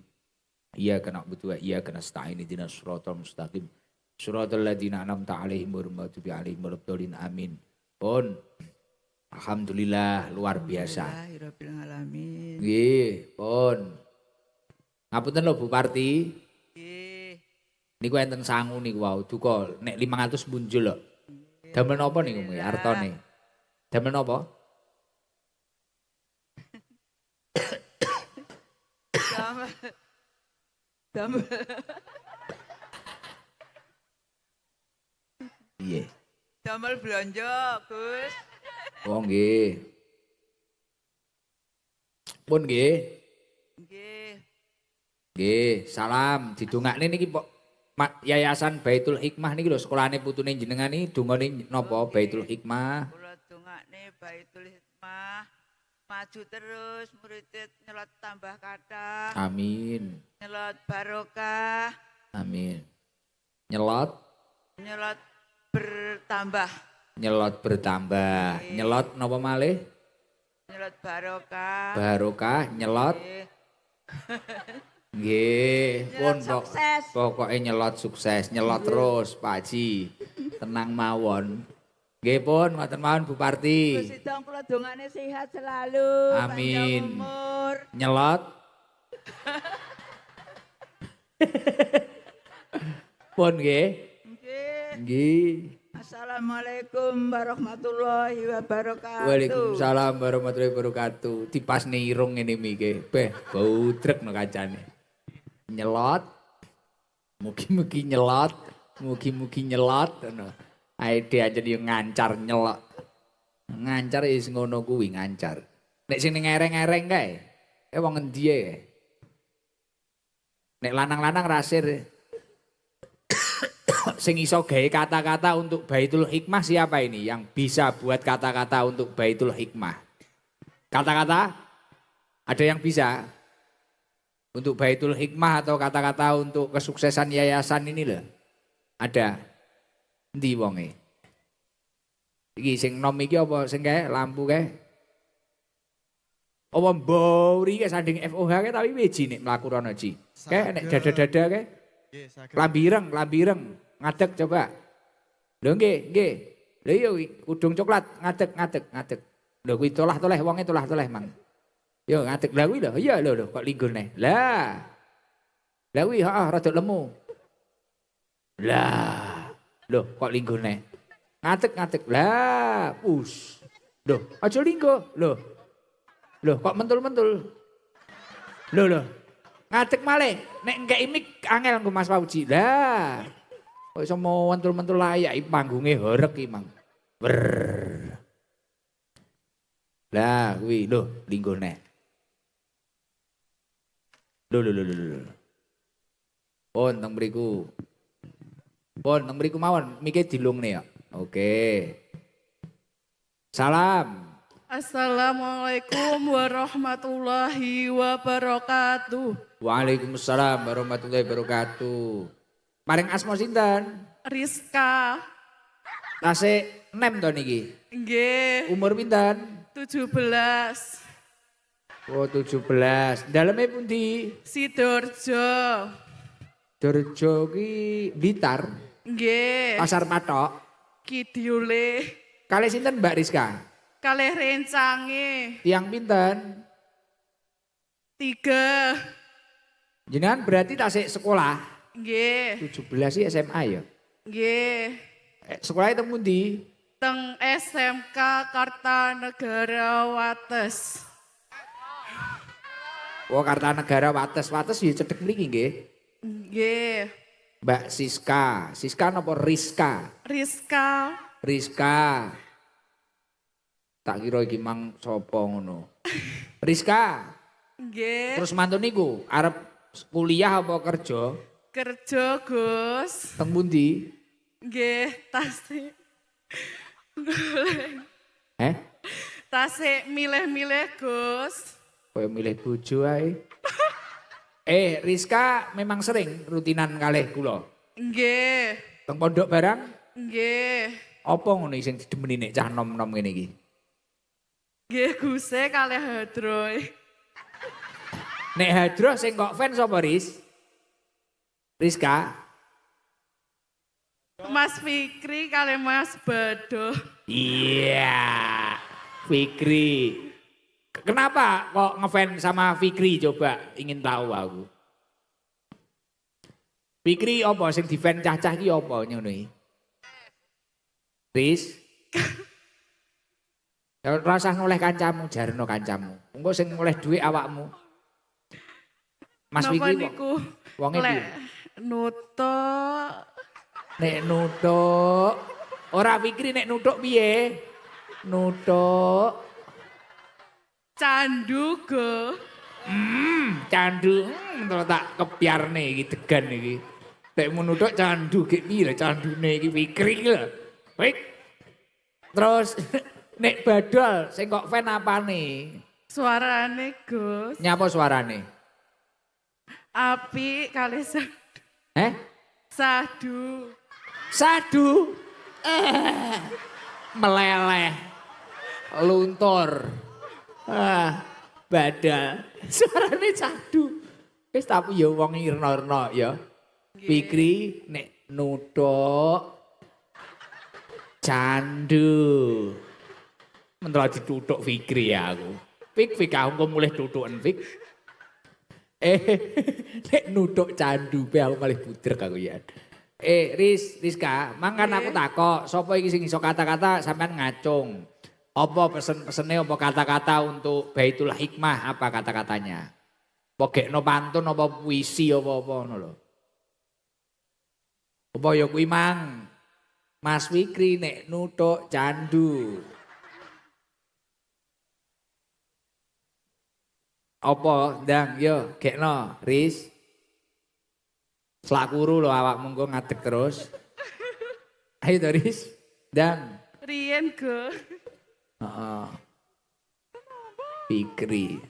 Iyyaka na'budu wa iyyaka nasta'in ihdinas siratal mustaqim. Siratal ladzina an'amta 'alaihim ghairil maghdubi 'alaihim waladdallin. Amin. Pun alhamdulillah luar biasa. Alhamdulillahirabbil alamin. Nggih, pun. Ngapunten lho Bu Parti. Nggih. Niku enten sangu niku wau duka nek 500 muncul lho. Damel napa niku nggih artone? Damel napa? Damel. Damel. Piye? Damel belanja, Gus. Oh nggih. Pun nggih. Nggih. Nggih, salam didongakne niki Yayasan Baitul Hikmah niki lho sekolahane putune jenengan iki dongane napa Baitul Hikmah. Kula dongakne Baitul Hikmah maju terus, murid nyelot tambah kathah, Amin. nyelot barokah, Amin. Nyelot, nyelot bertambah, bertambah. Nyelot napa malih? nyelot barokah. Barokah, nyelot. Nggih. Nggih, pun Nyelot sukses. pokoke nyelot sukses, nyelot terus Pak Haji. Tenang mawon. Nggih pun, ngoten mawon Bu Parti. Gusti Dong kula dongane sehat selalu, Amin. panjang umur. Nyelot. Pun nggih. Nggih. Nggih. Assalamualaikum warahmatullahi wabarakatuh. Waalaikumsalam warahmatullahi wabarakatuh. Dipasne irung ngene miki. Beh, bau trek no kancane. Nyelot. Mugi-mugi nyelot, mugi-mugi nyelot ngono. Aide aja yo ngancar nyelot. Ngancar wis ngono kuwi ngancar. Nek sing ning ereng-ereng kae, wong endi ae. Nek lanang-lanang rasir. Sing iso gawe kata-kata untuk Baitul Hikmah siapa ini? Yang bisa buat kata-kata untuk Baitul Hikmah. Kata-kata? Ada yang bisa? Untuk Baitul Hikmah atau kata-kata untuk kesuksesan yayasan ini loh. Ada. Endi wonge? Iki sing nom iki apa sing kae lampu kae? Apa mburi kae sanding FOH kae tapi weji nek mlaku rono Ji. Kae nek dada-dada kae. Lambireng, lambireng. Ngadeg coba. Lho nggih, nggih. Lho iya kudung coklat ngadeg, ngadeg, ngadeg. Lho kuwi tolah-toleh wonge tolah-toleh Mang. Yo ngadeg lha kuwi lho. Iya lho kok linggone. Lah. Lah kuwi heeh rada lemu. Lah. Lho kok linggone. Ngadeg, ngadeg. Lah, pus. Lho, aja linggo. Lho. Lho kok mentul-mentul. Lho lho. Ngadeg malih. Nek engke imik angel nggo Mas Fauji. Lah. Kok iso mentul-mentul layak iki panggunge horeg iki, Mang. Brr. Lah kuwi lho linggone. Lho lho lho lho. Pun teng mriku. Pun teng mriku mawon mike dilungne ya. Oke. Salam. Assalamualaikum warahmatullahi wabarakatuh. Waalaikumsalam warahmatullahi wabarakatuh. Maring asma sinten? Rizka. Tasik nem to niki. Nggih, Umur pinten? 17. Oh 17. Daleme pundi? Sidoarjo. Dorjo ki Blitar, Nggih, Pasar Patok. Kidiule. Kalih sinten Mbak Rizka? Kalih rencange. Tiang pinten? 3. Jenengan berarti tasik sekolah. Nggih, 17 sih SMA ya. nggih. Sekolah itu pundi? Teng SMK Kartanegara Wates. Oh Kartanegara Wates ya cedek mriki nggih. Nggih. Mbak Siska. Siska napa Rizka? Rizka. Rizka. Tak kira iki mang sapa ngono. Rizka. Nggih. Terus mantun niku arep kuliah apa kerja? Kerja, Gus. Teng pundi? Nggih, tasik. Tasik milih-milih, Gus. Kaya milih bojo ae. Rizka memang sering rutinan kalih kula. Nggih. Teng pondok barang Nggih. apa ngono sing didemeni nek cah nom-nom ngene iki? Nggih, Guse kalih hadroy. Nek hadroh sing kok fans sapa Riz? Rizka? Mas Fikri kalih Mas Bado. Iya. Fikri. Kenapa kok ngefans sama Fikri coba ingin tahu aku. Fikri apa sing di-fans cah-cah ki apa ngono iki? Riz. Ya rasa noleh kancamu, jarno kancamu. Engko sing oleh dhuwit awakmu. Mas Napa Fikri kok niku? wonge Lek piye? nutuk. Nek nutuk. Ora Fikri nek nutuk piye? Nutuk. Candu go. Candu. Terus tak kepiarne iki degan iki. Nek nutuk candu gek piye lho candune iki Fikri iki lho. Baik. Terus nek badol sing kok fan apane? Suarane Gus. Nyapa suarane? Api kalih sadu. Sadu. Meleleh. Luntur. Badal. Suarane sadu. Wis tapi ya wong irna-irna ya. Fikri nek nuthuk candu. Mentera dituthuk Fikri ya aku. Fik aku mulai tuthuken Fik. Nek nuthuk candu pe aku malih budrek aku ya. Rizka, mangkan aku takok, sapa iki sing iso kata-kata sampean ngacung. Apa pesen-pesene apa kata-kata untuk Baitul Hikmah apa kata-katanya? Apa gekno pantun apa puisi apa-apa ngono lho. Apa ya kuwi mang? Mas Fikri nek nuthuk candu. Apa ndang yo gekno Riz. Selakuru lho awakmu engko ngadeg terus. Ayo to Riz. Ndang. Riyen go. Heeh. Fikri.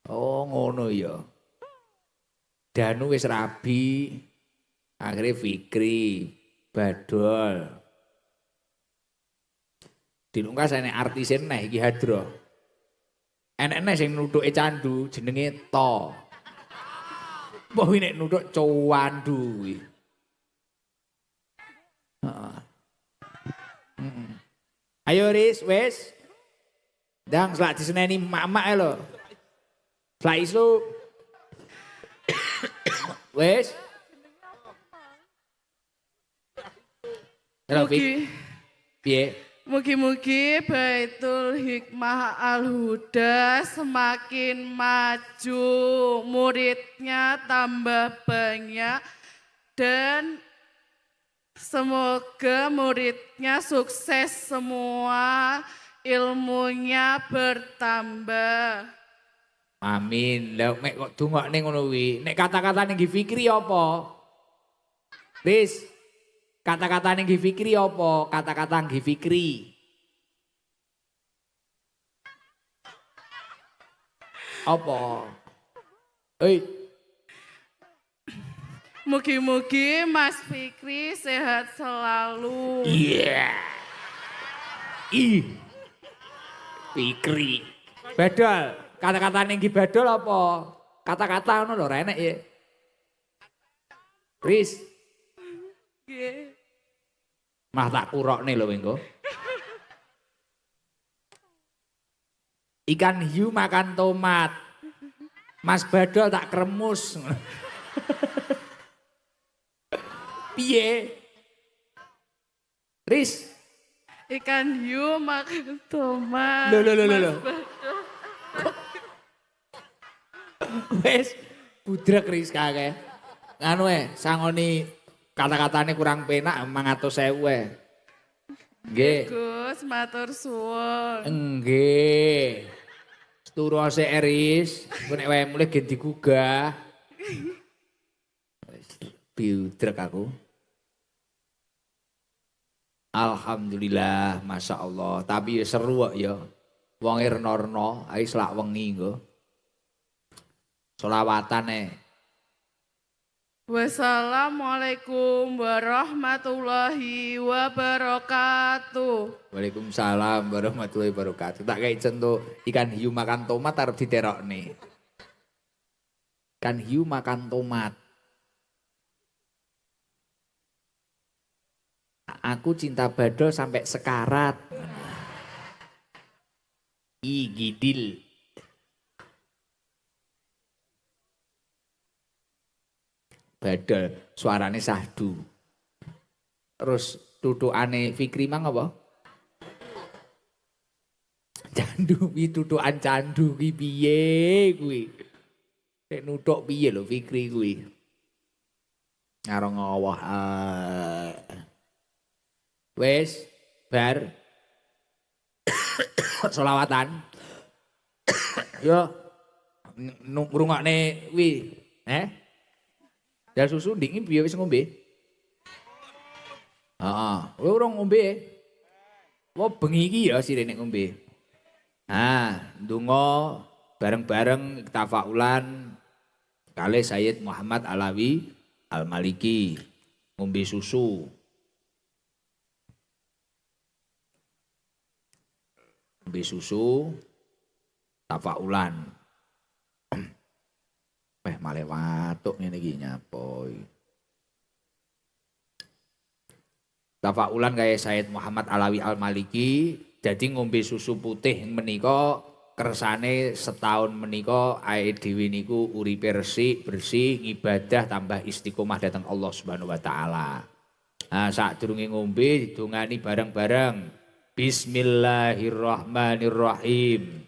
Oh ngono ya. Danu wis rabi. Akhirnya Fikri badol. Dilungkas enek artise neh iki hadro. Enek sing nuthuke candu jenenge To. Mbah nek nuthuk cuwandu kuwi. Heeh. Ayo Riz, wis. Ndang selak diseneni mak-mak lho. Selak isu. Wis. Halo Fik. Piye? Mugi-mugi Baitul Hikmah Al-Huda semakin maju, muridnya tambah banyak, dan semoga muridnya sukses semua, ilmunya bertambah. Amin. Lah mek kok dongakne ngono kuwi. Nek kata-katane nggih Fikri apa? Riz, kata-katane nggih Fikri apa? Kata-kata nggih Fikri. Apa? Mugi-mugi Mas Fikri sehat selalu. Iya. Ih. Fikri. Badal. Kata-katane nggih badal apa? Kata-kata ngono lho ra enek ya. Riz. Nggih. Mah tak kurokne lho engko. Ikan hiu makan tomat. Mas Badol tak kremus. Piye? Riz. Ikan hiu makan tomat. Lho. Wes budrek Riz kakek. Nganu sangoni kata-katane kurang penak 500.000 Nggih. Gus, matur suwun. Nggih. Turu sik Riz, engko nek wae mulih gen digugah. Wis budrek aku. Alhamdulillah, Masya Allah. Tapi seru kok ya. Wong irna-irna, ae selak wengi nggo. Selawatan Wassalamualaikum warahmatullahi wabarakatuh. Waalaikumsalam warahmatullahi wabarakatuh. Tak kayak contoh ikan hiu makan tomat harus diterok nih. Ikan hiu makan tomat. Aku cinta Badol sampai sekarat. Ih gidil. Badol suarane sahdu. Terus tutukane Fikri mang apa? Candu kuwi tutukan candu kuwi piye kuwi? Nek nutuk piye lho Fikri kuwi? Ngarang Allah. Wes bar. Selawatan. Yo ngrungokne kuwi, Dal susu ndingi piye wis ngombe? Heeh, urung ngombe. Wah bengi iki ya sirene ngombe. Ndonga bareng-bareng tafaulan kalih Sayyid Muhammad Alawi Al-Maliki ngombe susu. Ngombe susu tafaulan. malah watuk ngene iki nyapa. Tafaulan kaya Said Muhammad Alawi Al-Maliki jadi ngombe susu putih menika kersane setahun menika awake dhewe niku uripe resik, bersih, ibadah tambah istiqomah datang Allah Subhanahu wa taala. Nah, sadurunge ngombe didongani bareng-bareng. Bismillahirrahmanirrahim.